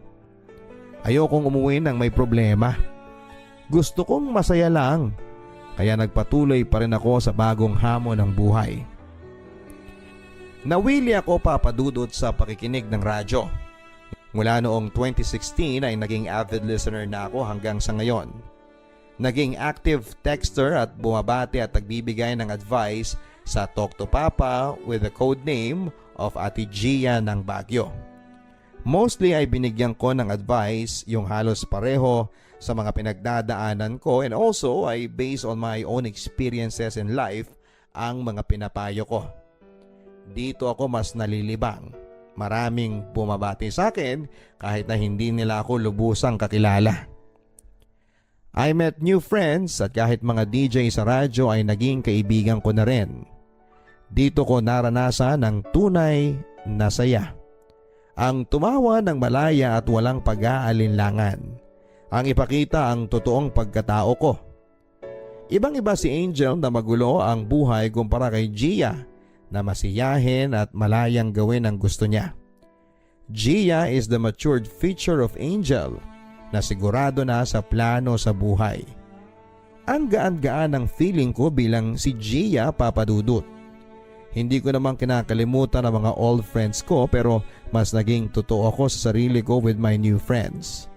Ayokong umuwi ng may problema. Gusto kong masaya lang. Kaya nagpatuloy pa rin ako sa bagong hamon ng buhay. Nawili ako papadudot sa pakikinig ng radyo. Mula noong 2016 ay naging avid listener na ako hanggang sa ngayon. Naging active texter at bumabati at nagbibigay ng advice sa Talk to Papa with the code name of Ate Gia ng Baguio. Mostly ay binigyan ko ng advice yung halos pareho sa mga pinagdadaanan ko and also ay based on my own experiences in life ang mga pinapayo ko. Dito ako mas nalilibang. Maraming bumabati sa akin kahit na hindi nila ako lubusang kakilala. I met new friends at kahit mga DJ sa radyo ay naging kaibigan ko na rin. Dito ko naranasan ang tunay na saya. Ang tumawa ng malaya at walang pag-aalinlangan. Ang ipakita ang totoong pagkatao ko. Ibang-iba si Angel na magulo ang buhay kumpara kay Gia na masiyahin at malayang gawin ang gusto niya. Gia is the matured feature of Angel na sigurado na sa plano sa buhay. Ang gaan-gaan ng feeling ko bilang si Gia papadudot. Hindi ko naman kinakalimutan ang mga old friends ko pero mas naging totoo ako sa sarili ko with my new friends.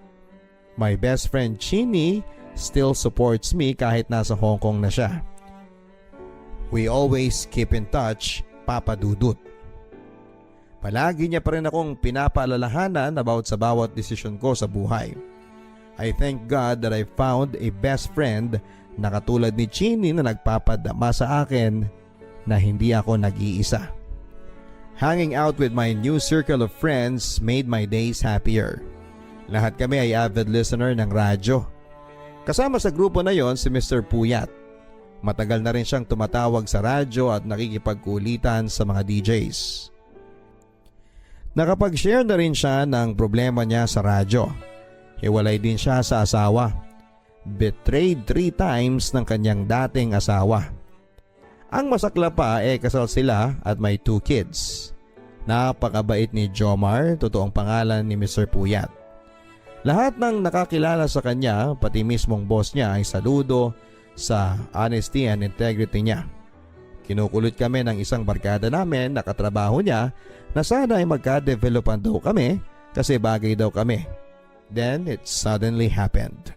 My best friend Chini still supports me kahit nasa Hong Kong na siya. We always keep in touch, Papa Dudut. Palagi niya pa rin akong pinapaalalahanan about sa bawat desisyon ko sa buhay. I thank God that I found a best friend na katulad ni Chini na nagpapadama sa akin na hindi ako nag-iisa. Hanging out with my new circle of friends made my days happier. Lahat kami ay avid listener ng radyo. Kasama sa grupo na yon si Mr. Puyat. Matagal na rin siyang tumatawag sa radyo at nakikipagkulitan sa mga DJs. Nakapag-share na rin siya ng problema niya sa radyo. Hiwalay din siya sa asawa. Betrayed 3 times ng kanyang dating asawa. Ang masakla pa kasal sila at may 2 kids. Napakabait ni Jomar, totoong pangalan ni Mr. Puyat. Lahat ng nakakilala sa kanya, pati mismong boss niya ay saludo sa honesty and integrity niya. Kinukulit kami ng isang barkada namin na katrabaho niya na sana ay magka-developan daw kami kasi bagay daw kami. Then it suddenly happened.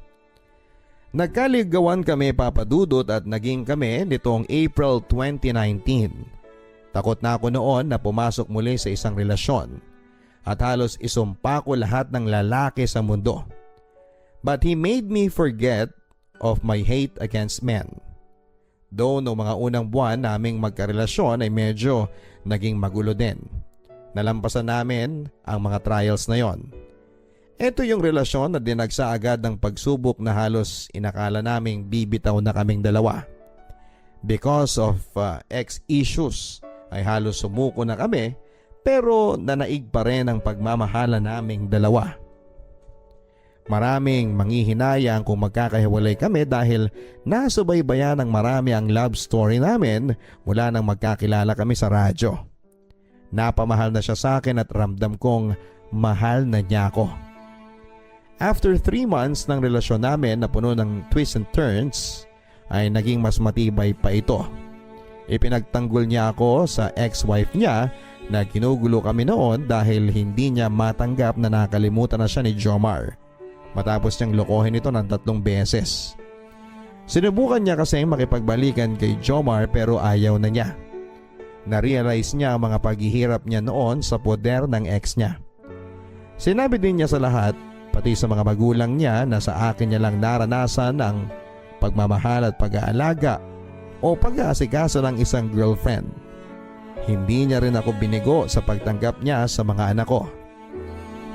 Nagkaligawan kami papadudot at naging kami nitong April 2019. Takot na ako noon na pumasok muli sa isang relasyon at halos isumpa ko lahat ng lalaki sa mundo. But he made me forget of my hate against men. Though no mga unang buwan naming magkarelasyon ay medyo naging magulo din. Nalampasan namin ang mga trials na yon. Ito yung relasyon na dinagsa agad ng pagsubok na halos inakala naming bibitaw na kaming dalawa. Because of ex-issues ay halos sumuko na kami pero nanaig pa rin ang pagmamahala naming dalawa. Maraming manghihinayang kung magkakahiwalay kami dahil nasubaybayan ng marami ang love story namin mula nang magkakilala kami sa radyo. Napamahal na siya sa akin at ramdam kong mahal na niya ako. After 3 months ng relasyon namin na puno ng twists and turns ay naging mas matibay pa ito. Ipinagtanggol niya ako sa ex-wife niya na ginugulo kami noon dahil hindi niya matanggap na nakalimutan na siya ni Jomar matapos niyang lokohin ito ng 3 beses. Sinubukan niya kasi makipagbalikan kay Jomar pero ayaw na niya. Na-realize niya ang mga paghihirap niya noon sa poder ng ex niya. Sinabi din niya sa lahat, pati sa mga magulang niya, na sa akin niya lang naranasan ang pagmamahal at pag-aalaga o pag-aasikaso ng isang girlfriend. Hindi niya rin ako binigo sa pagtanggap niya sa mga anak ko.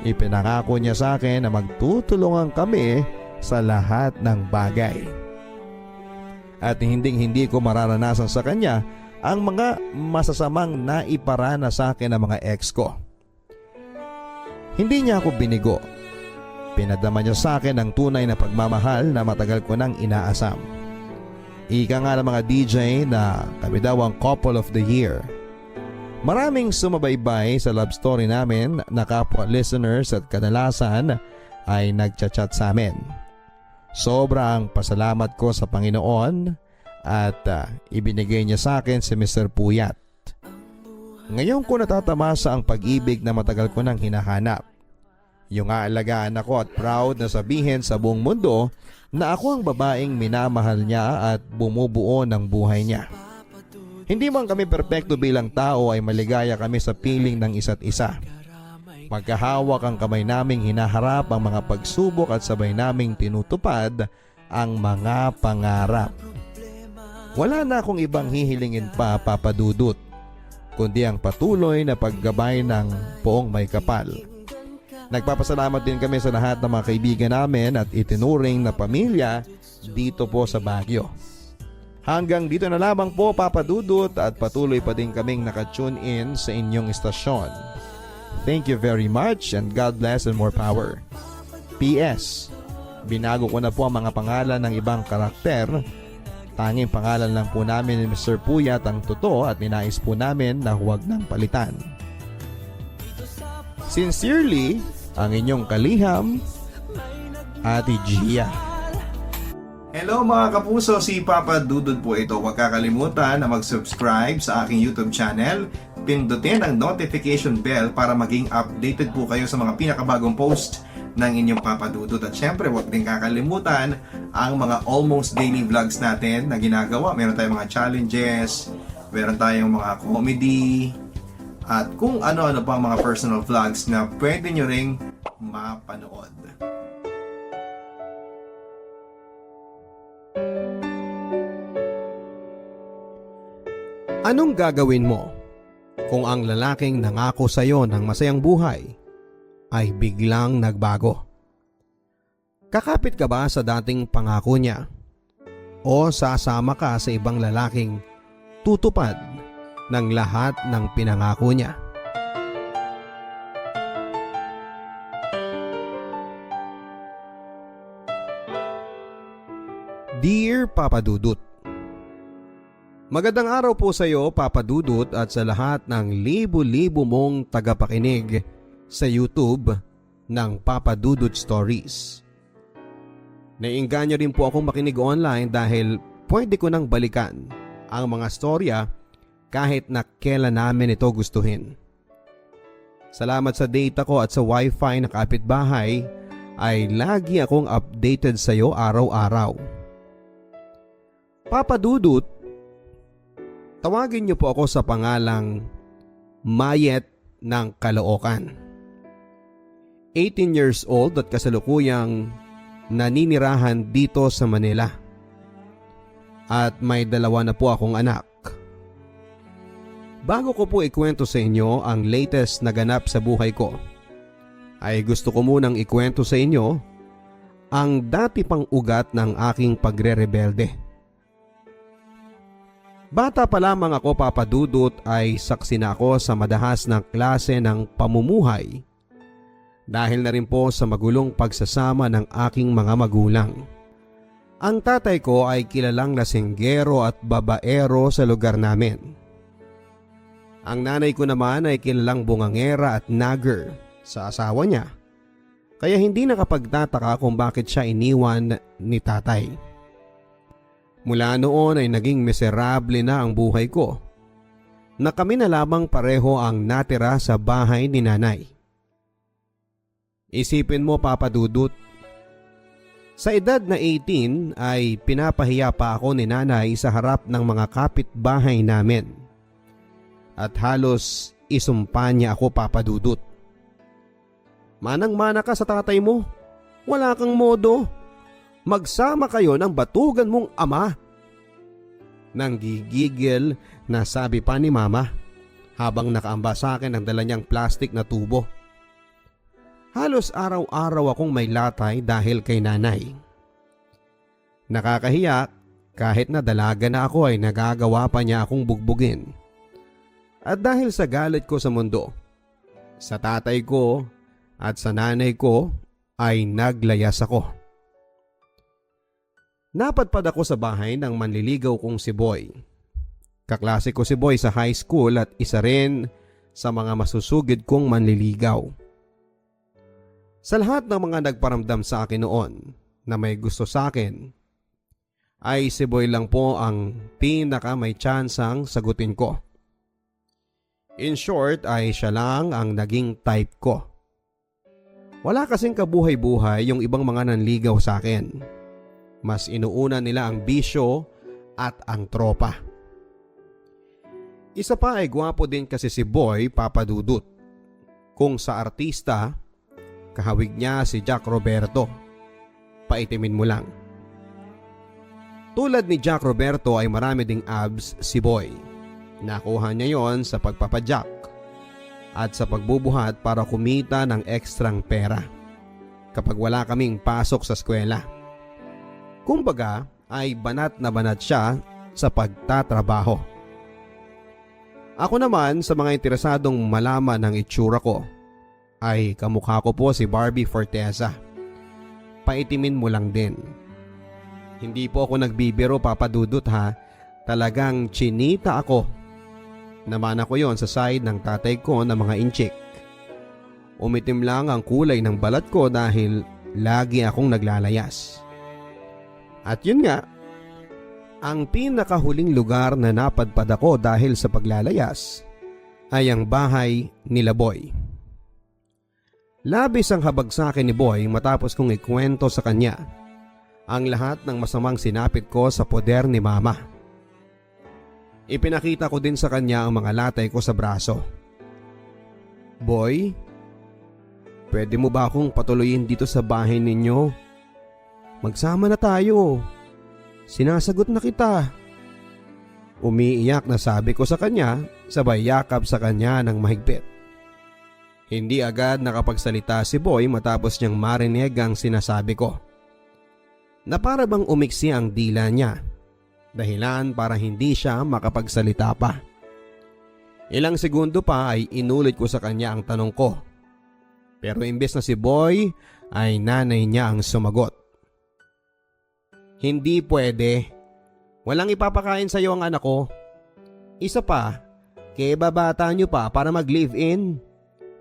Ipinangako niya sa akin na magtutulungan kami sa lahat ng bagay. At hindi ko mararanasan sa kanya ang mga masasamang naiparana sa akin ng mga ex ko. Hindi niya ako binigo. Pinadama niya sa akin ang tunay na pagmamahal na matagal ko nang inaasam. Ika nga ng mga DJ na kami daw ang couple of the year. Maraming sumabaybay sa love story namin na kapwa listeners at kadalasan ay nagchat-chat sa amin. Sobrang pasalamat ko sa Panginoon at ibinigay niya sa akin si Mr. Puyat. Ngayon ko natatamasa ang pag-ibig na matagal ko nang hinahanap. Yung aalagaan ako at proud na sabihin sa buong mundo na ako ang babaeng minamahal niya at bumubuo ng buhay niya. Hindi man kami perpekto bilang tao ay maligaya kami sa piling ng isa't isa. Magkahawak ang kamay naming hinaharap ang mga pagsubok at sabay naming tinutupad ang mga pangarap. Wala na akong ibang hihilingin pa, Papa Dudut, kundi ang patuloy na paggabay ng poong may kapal. Nagpapasalamat din kami sa lahat ng mga kaibigan namin at itinuring na pamilya dito po sa Baguio. Hanggang dito na lamang po, Papa Dudut, at patuloy pa din kaming nakatune in sa inyong istasyon. Thank you very much and God bless and more power. P.S. Binago ko na po ang mga pangalan ng ibang karakter. Tanging pangalan lang po namin ni Mr. Puyat ang totoo at ninais po namin na huwag nang palitan. Sincerely, ang inyong kaliham, Ate Gia. Hello mga kapuso, si Papa Dudut po ito. Huwag kakalimutan na mag-subscribe sa aking YouTube channel. Pindutin ang notification bell para maging updated po kayo sa mga pinakabagong post ng inyong Papa Dudut. At syempre, huwag din kakalimutan ang mga almost daily vlogs natin na ginagawa. Meron tayong mga challenges, meron tayong mga comedy, at kung ano-ano pang mga personal vlogs na pwede nyo ring mapanood. Anong gagawin mo kung ang lalaking nangako sa iyo ng masayang buhay ay biglang nagbago? Kakapit ka ba sa dating pangako niya? O sasama ka sa ibang lalaking tutupad ng lahat ng pinangako niya? Dear Papa Dudut, magandang araw po sa iyo, Papa Dudut, at sa lahat ng libo-libo mong tagapakinig sa YouTube ng Papa Dudut Stories. Naiengganyo rin po akong makinig online dahil pwede ko nang balikan ang mga storya kahit na kailan namin ito gustuhin. Salamat sa data ko at sa wifi na kapitbahay ay lagi akong updated sa iyo araw-araw. Papa Dudut, tawagin niyo po ako sa pangalang Mayet ng Caloocan. 18 years old at kasalukuyang naninirahan dito sa Manila. At may 2 na po akong anak. Bago ko po ikwento sa inyo ang latest na ganap sa buhay ko, ay gusto ko munang ikwento sa inyo ang dati pang ugat ng aking pagre-rebelde. Bata pa lamang ako, Papa Dudut, ay saksi na ako sa madahas na klase ng pamumuhay dahil na rin po sa magulong pagsasama ng aking mga magulang. Ang tatay ko ay kilalang lasinggero at babaero sa lugar namin. Ang nanay ko naman ay kilalang bungangera at nagger sa asawa niya, kaya hindi nakapagtataka kung bakit siya iniwan ni tatay. Mula noon ay naging miserable na ang buhay ko na kami na lamang pareho ang natira sa bahay ni nanay. Isipin mo, Papa Dudut, sa edad na 18 ay pinapahiya pa ako ni nanay sa harap ng mga kapitbahay namin. At halos isumpa niya ako, Papa Dudut. Manang-mana ka sa tatay mo. Wala kang modo. Magsama kayo ng batugan mong ama. Nanggigigil na sabi pa ni Mama habang nakaamba sa akin ang dala niyang plastik na tubo. Halos araw-araw akong may latay dahil kay nanay. Nakakahiya, kahit na dalaga na ako ay nagagawa pa niya akong bugbugin. At dahil sa galit ko sa mundo, sa tatay ko at sa nanay ko ay naglayas ako. Napadpad ako sa bahay ng manliligaw kong si Boy. Kaklase ko si Boy sa high school at isa rin sa mga masusugid kong manliligaw. Sa lahat ng mga nagparamdam sa akin noon na may gusto sa akin, ay si Boy lang po ang pinaka may tsansang sagutin ko. In short ay siya lang ang naging type ko. Wala kasing kabuhay-buhay yung ibang mga nanligaw sa akin. Mas inuuna nila ang bisyo at ang tropa. Isa pa ay gwapo din kasi si Boy, Papa Dudut. Kung sa artista, kahawig niya si Jack Roberto. Paitimin mo lang. Tulad ni Jack Roberto ay marami ding abs si Boy. Nakuha niya yon sa pagpapadyak at sa pagbubuhat para kumita ng ekstrang pera kapag wala kaming pasok sa eskwela. Kumbaga ay banat na banat siya sa pagtatrabaho. Ako naman sa mga interesadong malaman ng itsura ko ay kamukha ko po si Barbie Forteza. Paitimin mo lang din. Hindi po ako nagbibiro, Papa Dudut ha. Talagang chinita ako. Namana ko yon sa side ng tatay ko na mga inchik. Umitim lang ang kulay ng balat ko dahil lagi akong naglalayas. At yun nga, ang pinakahuling lugar na napadpad ako dahil sa paglalayas ay ang bahay nila Boy. Labis ang habag sa akin ni Boy matapos kong ikwento sa kanya ang lahat ng masamang sinapit ko sa poder ni Mama. Ipinakita ko din sa kanya ang mga latay ko sa braso. Boy, pwede mo ba akong patuloyin dito sa bahay ninyo? Magsama na tayo. Sinasagot na kita. Umiiyak na sabi ko sa kanya, sabay yakap sa kanya ng mahigpit. Hindi agad nakapagsalita si Boy matapos niyang marinig ang sinasabi ko. Na para bang umiksi ang dila niya. Dahilan para hindi siya makapagsalita pa. Ilang segundo pa ay inulit ko sa kanya ang tanong ko. Pero imbes na si Boy ay nanay niya ang sumagot. Hindi pwede. Walang ipapakain sa iyo ang anak ko. Isa pa, kaya babata niyo pa para mag-live-in.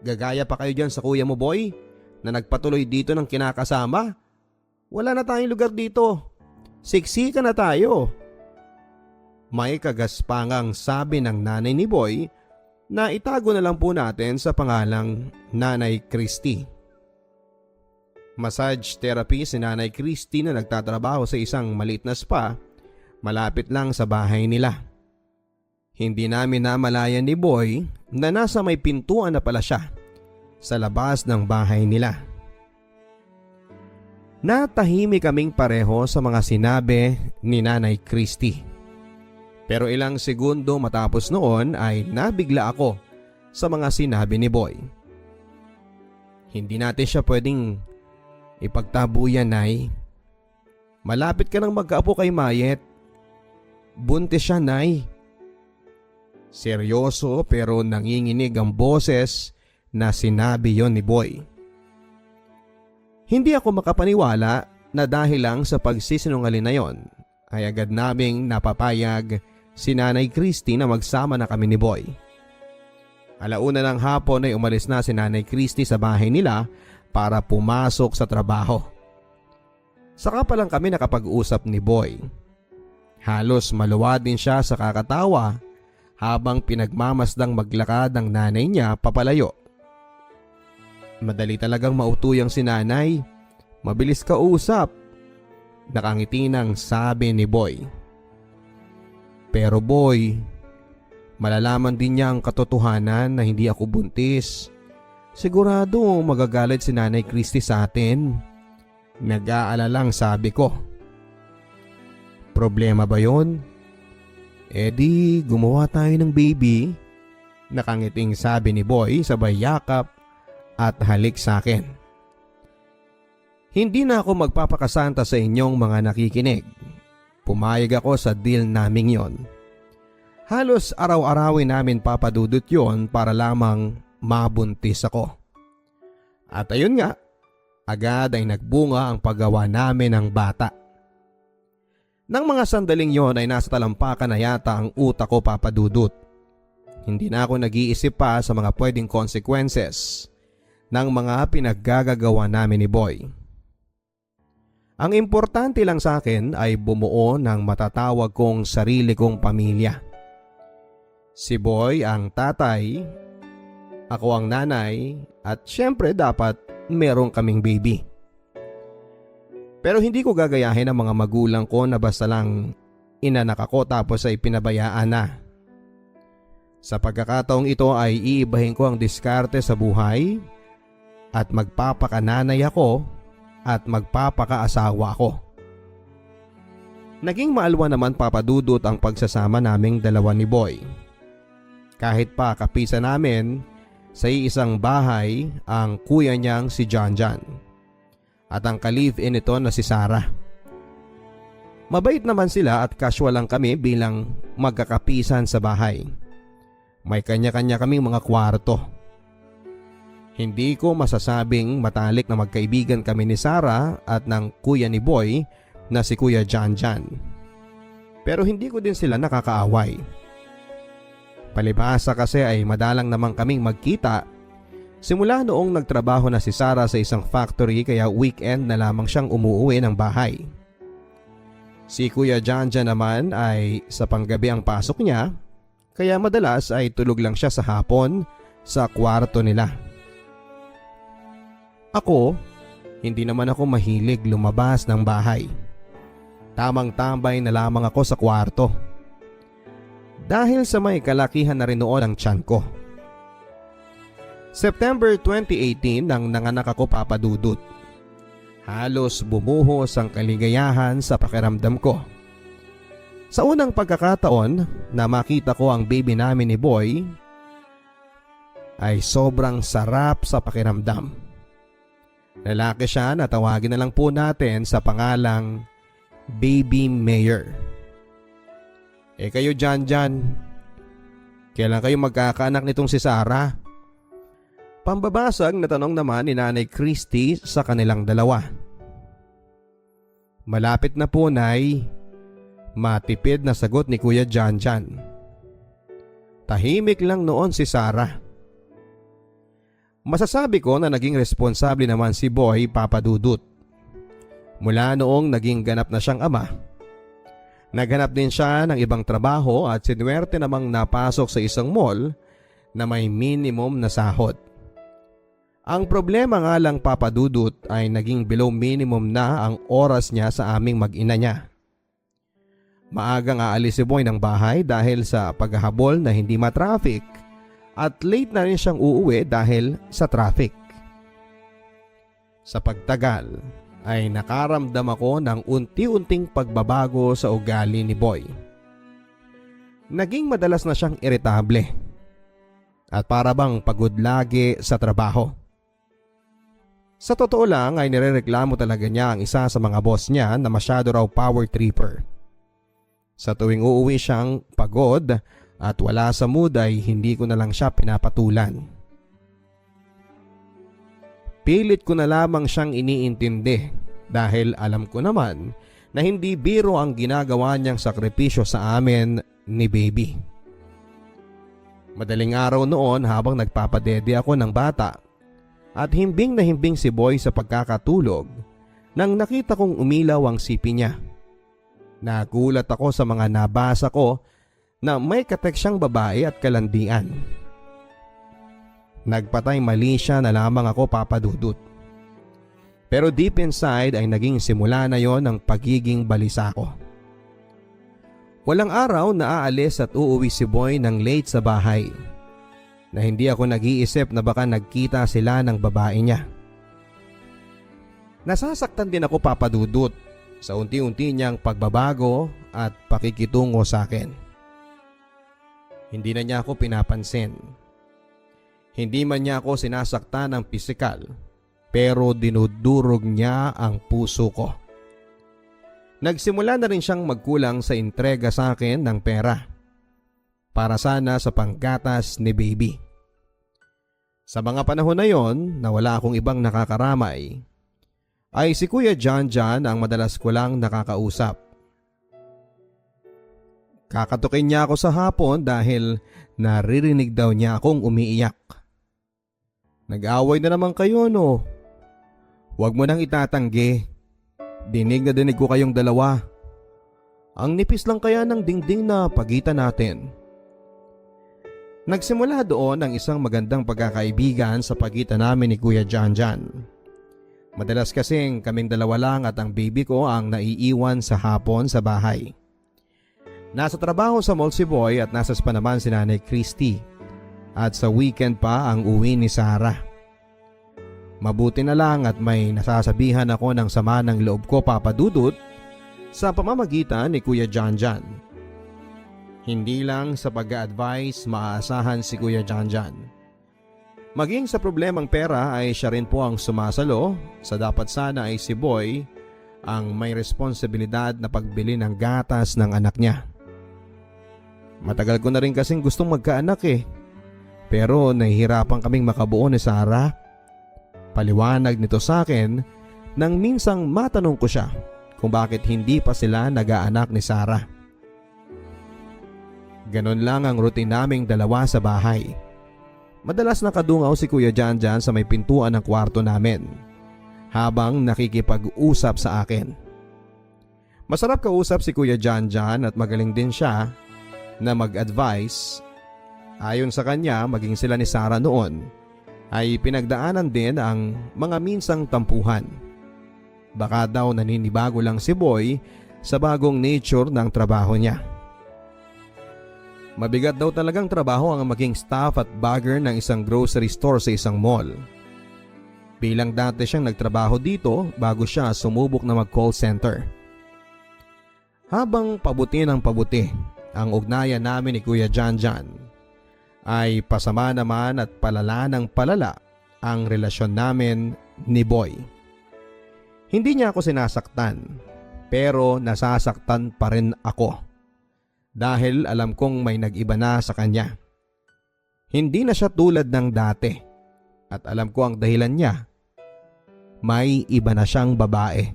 Gagaya pa kayo dyan sa kuya mo, Boy, na nagpatuloy dito ng kinakasama. Wala na tayong lugar dito. Siksika na tayo. May kagaspangang sabi ng nanay ni Boy na itago na lang po natin sa pangalang Nanay Christy. Massage therapy si Nanay Christy na nagtatrabaho sa isang maliit na spa malapit lang sa bahay nila. Hindi namin namalayan ni Boy na nasa may pintuan na pala siya sa labas ng bahay nila. Natahimik kaming pareho sa mga sinabi ni Nanay Christy. Pero ilang segundo matapos noon ay nabigla ako sa mga sinabi ni Boy. Hindi natin siya pwedeng ipagtabuyan, Nay. Malapit ka nang magkaapo kay Mayet. Buntis siya, Nay. Seryoso pero nanginginig ang boses na sinabi yon ni Boy. Hindi ako makapaniwala na dahil lang sa pagsisinungaling na yon ay agad naming napapayag si Nanay Christy na magsama na kami ni Boy. Alauna ng hapon ay umalis na si Nanay Christy sa bahay nila para pumasok sa trabaho. Saka pa lang kami nakapag-usap ni Boy. Halos maluwa din siya sa kakatawa habang pinagmamasdang maglakad ang nanay niya papalayo. Madali talagang mautuyang si nanay. Mabilis kausap. Nakangiti nang sabi ni Boy. Pero Boy, malalaman din niya ang katotohanan na hindi ako buntis. Sigurado magagalit si Nanay Christy sa atin. Nag-aalalang sabi ko. Problema ba yon? Di gumawa tayo ng baby. Nakangiting sabi ni Boy sabay yakap at halik sa akin. Hindi na ako magpapakasanta sa inyong mga nakikinig. Pumayag ako sa deal naming yon. Halos araw-arawin namin papadudot yon para lamang mabuntis ako. At ayun nga, agad ay nagbunga ang paggawa namin ng bata. Nang mga sandaling yon ay nasa talampakan na yata ang utak ko papadudot. Hindi na ako nag-iisip pa sa mga pwedeng consequences ng mga pinaggagawa namin ni Boy. Ang importante lang sa akin ay bumuo ng matatawag kong sarili kong pamilya. Si Boy ang tatay, ako ang nanay, at syempre dapat merong kaming baby. Pero hindi ko gagayahin ang mga magulang ko na basta lang inanak ako tapos ay pinabayaan na. Sa pagkakataong ito ay iibahin ko ang diskarte sa buhay at magpapakananay ako at magpapakaasawa ako. Naging maalwa naman papadudot ang pagsasama naming dalawa ni Boy. Kahit pa kapisa namin sa isang bahay ang kuya niyang si John John at ang ka-live-in nito na si Sarah. Mabait naman sila at casual lang kami bilang magkakapisan sa bahay. May kanya-kanya kaming mga kwarto. Hindi ko masasabing matalik na magkaibigan kami ni Sarah at ng kuya ni Boy na si Kuya John John. Pero hindi ko din sila nakakaaway. Palibhasa kasi ay madalang naman kaming magkita. Simula noong nagtrabaho na si Sarah sa isang factory kaya weekend na lamang siyang umuwi ng bahay. Si Kuya John John naman ay sa panggabi ang pasok niya kaya madalas ay tulog lang siya sa hapon sa kwarto nila. Ako, hindi naman ako mahilig lumabas ng bahay. Tamang tambay na lamang ako sa kwarto. Dahil sa may kalakihan na rin noon ang tiyan ko. September 2018 nang nanganak ako papadudot. Halos bumuhos ang kaligayahan sa pakiramdam ko. Sa unang pagkakataon na makita ko ang baby namin ni Boy, ay sobrang sarap sa pakiramdam. Lalaki siya na tawagin na lang po natin sa pangalang Baby Mayor. Kayo John John, kailan kayo magkakaanak nitong si Sarah? Pambabasag na tanong naman ni Nanay Christy sa kanilang dalawa. Malapit na po, Nay. Matipid na sagot ni Kuya John John. Tahimik lang noon si Sarah. Masasabi ko na naging responsable naman si Boy papadudot. Mula noong naging ganap na siyang ama, naghanap din siya ng ibang trabaho at sinuwerte namang napasok sa isang mall na may minimum na sahod. Ang problema nga lang papadudot ay naging below minimum na ang oras niya sa aming mag-ina niya. Maagang aalis si Boy ng bahay dahil sa paghahabol na hindi matraffic at late na rin siyang uuwi dahil sa traffic. Sa pagtagal ay nakaramdam ako ng unti-unting pagbabago sa ugali ni Boy. Naging madalas na siyang iritable at para bang pagod lagi sa trabaho. Sa totoo lang ay nirereklamo talaga niya ang isa sa mga boss niya na masyado raw power tripper. Sa tuwing uuwi siyang pagod at wala sa mood ay hindi ko na lang siya pinapatulan. Pilit ko na lamang siyang iniintindi dahil alam ko naman na hindi biro ang ginagawa niyang sakripisyo sa amin ni baby. Madaling araw noon habang nagpapadede ako ng bata at himbing na himbing si Boy sa pagkakatulog nang nakita kong umilaw ang sipi niya. Nagulat ako sa mga nabasa ko na may kateksyang babae at kalandian. Nagpatay mali siya na lamang ako, Papa Dudut. Pero deep inside ay naging simula na yon ng pagiging balisa ko. Walang araw na aalis at uuwi si Boy ng late sa bahay na hindi ako nag-iisip na baka nagkita sila ng babae niya. Nasasaktan din ako, Papa Dudut, sa unti-unti niyang pagbabago at pakikitungo sa akin. Hindi na niya ako pinapansin. Hindi man niya ako sinasaktan ng pisikal, pero dinudurog niya ang puso ko. Nagsimula na rin siyang magkulang sa entrega sa akin ng pera para sana sa panggatas ni baby. Sa mga panahon na yon na wala akong ibang nakakaramay, ay si Kuya John ang madalas ko lang nakakausap. Kakatukin niya ako sa hapon dahil naririnig daw niya akong umiiyak. Nag-away na naman kayo, no? Huwag mo nang itatanggi. Dinig na dinig ko kayong dalawa. Ang nipis lang kaya ng dingding na pagitan natin. Nagsimula doon ang isang magandang pagkakaibigan sa pagitan namin ni Kuya John. Madalas kasing kaming dalawa lang at ang baby ko ang naiiwan sa hapon sa bahay. Nasa trabaho sa mall si Boy at nasa spa naman si Nanay Christy. At sa weekend pa ang uwi ni Sarah. Mabuti na lang at may nasasabihan ako ng sama ng loob ko, Papa Dudut, sa pamamagitan ni Kuya John. Hindi lang sa pag-a-advise maaasahan si Kuya John. Maging sa problemang pera ay siya rin po ang sumasalo sa dapat sana ay si Boy ang may responsibilidad na pagbili ng gatas ng anak niya. Matagal ko na rin kasing gustong magkaanak pero nahihirapan kaming makabuo ni Sarah. Paliwanag nito sa akin nang minsang matanong ko siya kung bakit hindi pa sila nag-aanak ni Sarah. Ganon lang ang routine naming dalawa sa bahay. Madalas nakadungaw si Kuya John sa may pintuan ng kwarto namin habang nakikipag-usap sa akin. Masarap kausap si Kuya John at magaling din siya na mag-advise. Ayon sa kanya, maging sila ni Sarah noon ay pinagdaanan din ang mga minsang tampuhan. Baka daw naninibago lang si Boy sa bagong nature ng trabaho niya. Mabigat daw talagang trabaho ang maging staff at bagger ng isang grocery store sa isang mall. Bilang dati siyang nagtrabaho dito bago siya sumubok na mag-call center. Habang pabuti ng pabuti ang ugnayan namin ni Kuya John ay pasama naman at palala ng palala ang relasyon namin ni Boy. Hindi niya ako sinasaktan, pero nasasaktan pa rin ako dahil alam kong may nag-iba na sa kanya. Hindi na siya tulad ng dati at alam ko ang dahilan niya. May iba na siyang babae.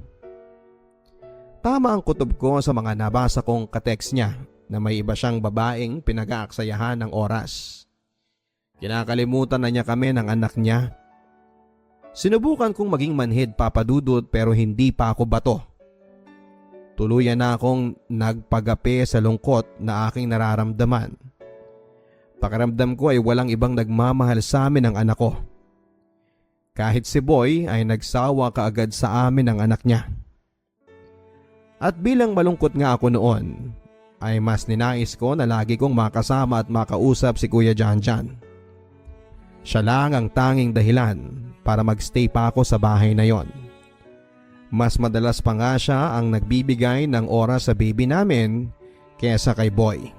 Tama ang kutob ko sa mga nabasa kong kateks niya na may iba siyang babaeng pinag-aaksayahan ng oras. Kinakalimutan na niya kami ng anak niya. Sinubukan kong maging manhid, Papa Dudut, pero hindi pa ako bato. Tuluyan na akong nagpagape sa lungkot na aking nararamdaman. Pakiramdam ko ay walang ibang nagmamahal sa amin ng anak ko. Kahit si Boy ay nagsawa kaagad sa amin ng anak niya. At bilang malungkot nga ako noon, ay mas ninais ko na lagi kong makasama at makausap si Kuya John. Siya lang ang tanging dahilan para magstay pa ako sa bahay na yon. Mas madalas pa nga siya ang nagbibigay ng oras sa baby namin kesa kay Boy.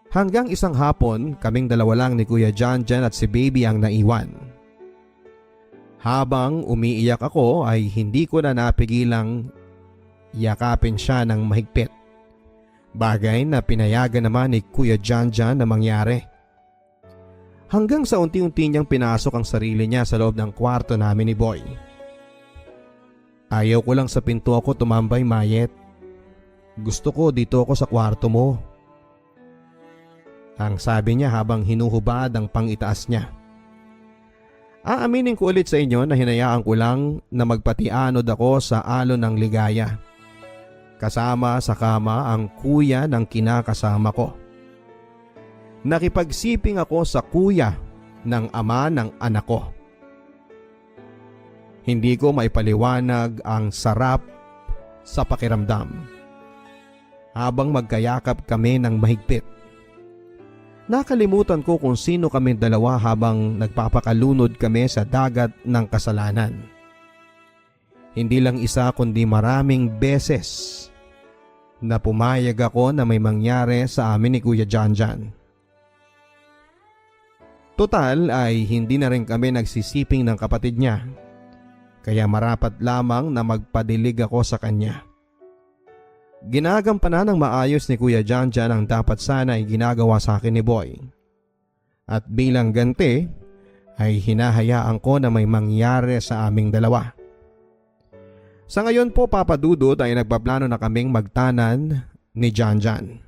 Hanggang isang hapon, kaming dalawa lang ni Kuya John at si baby ang naiwan. Habang umiiyak ako ay hindi ko na napigilang yakapin siya ng mahigpit. Bagay na pinayagan naman ni Kuya John na mangyari. Hanggang sa unti-unti niyang pinasok ang sarili niya sa loob ng kwarto namin ni Boy. Ayaw ko lang sa pinto ako tumambay, Mayet. Gusto ko dito ako sa kwarto mo. Ang sabi niya habang hinuhubad ang pangitaas niya. Aaminin ko ulit sa inyo na hinayaan ko lang na magpatianod ako sa alon ng ligaya. Kasama sa kama ang kuya ng kinakasama ko. Nakipagsiping ako sa kuya ng ama ng anak ko. Hindi ko maipaliwanag ang sarap sa pakiramdam habang magkayakap kami ng mahigpit. Nakalimutan ko kung sino kami dalawa habang nagpapakalunod kami sa dagat ng kasalanan. Hindi lang isa kundi maraming beses na pumayag ako na may mangyari sa amin ni Kuya Janjan. Total ay hindi na rin kami nagsisiping ng kapatid niya, kaya marapat lamang na magpadilig ako sa kanya. Ginagampanan ng maayos ni Kuya Janjan ang dapat sana ay ginagawa sa akin ni Boy. At bilang ganti ay hinahayaan ko na may mangyari sa aming dalawa. Sa ngayon po, Papa Dudut, ay nagpaplano na kaming magtanan ni Janjan.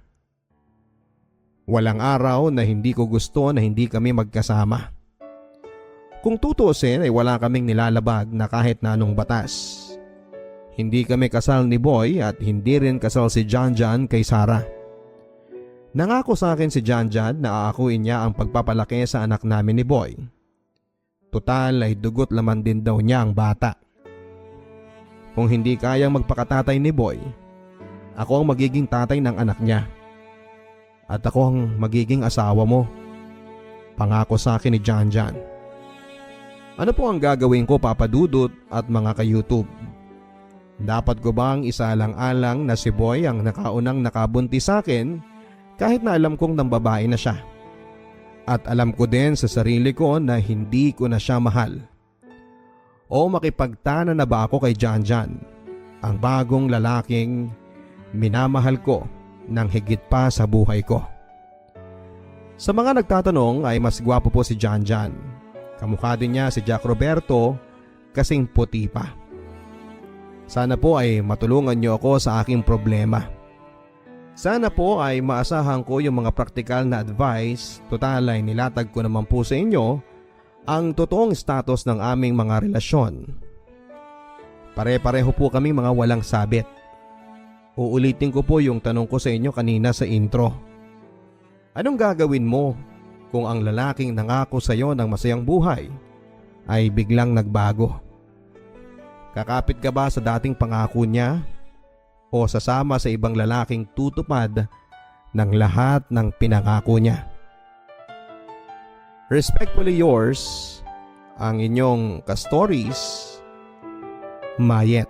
Walang araw na hindi ko gusto na hindi kami magkasama. Kung tutuusin ay wala kaming nilalabag na kahit na anong batas. Hindi kami kasal ni Boy at hindi rin kasal si Janjan kay Sarah. Nangako sa akin si Janjan na aakuin niya ang pagpapalaki sa anak namin ni Boy. Total ay dugot laman din daw niya ang bata. Kung hindi kayang magpakatatay ni Boy, ako ang magiging tatay ng anak niya. At ako ang magiging asawa mo. Pangako sa akin ni Janjan. Ano po ang gagawin ko, Papa Dudut at mga ka-YouTube? Dapat ko bang isalang-alang na si Boy ang nakaunang nakabuntis sa akin kahit na alam kong nambabae na siya? At alam ko din sa sarili ko na hindi ko na siya mahal. O makipagtana na ba ako kay Janjan, ang bagong lalaking minamahal ko ng higit pa sa buhay ko? Sa mga nagtatanong ay mas gwapo po si Janjan. Kamukha din niya si Jack Roberto, kasing puti pa. Sana po ay matulungan niyo ako sa aking problema. Sana po ay maasahan ko yung mga praktikal na advice. Total ay nilatag ko naman po sa inyo ang totoong status ng aming mga relasyon. Pare-pareho po kami mga walang sabit. Uulitin ko po yung tanong ko sa inyo kanina sa intro. Anong gagawin mo kung ang lalaking nangako sa iyo ng masayang buhay ay biglang nagbago? Kakapit ka ba sa dating pangako niya o sasama sa ibang lalaking tutupad ng lahat ng pinangako niya? Respectfully yours, ang inyong ka-stories, Mayet.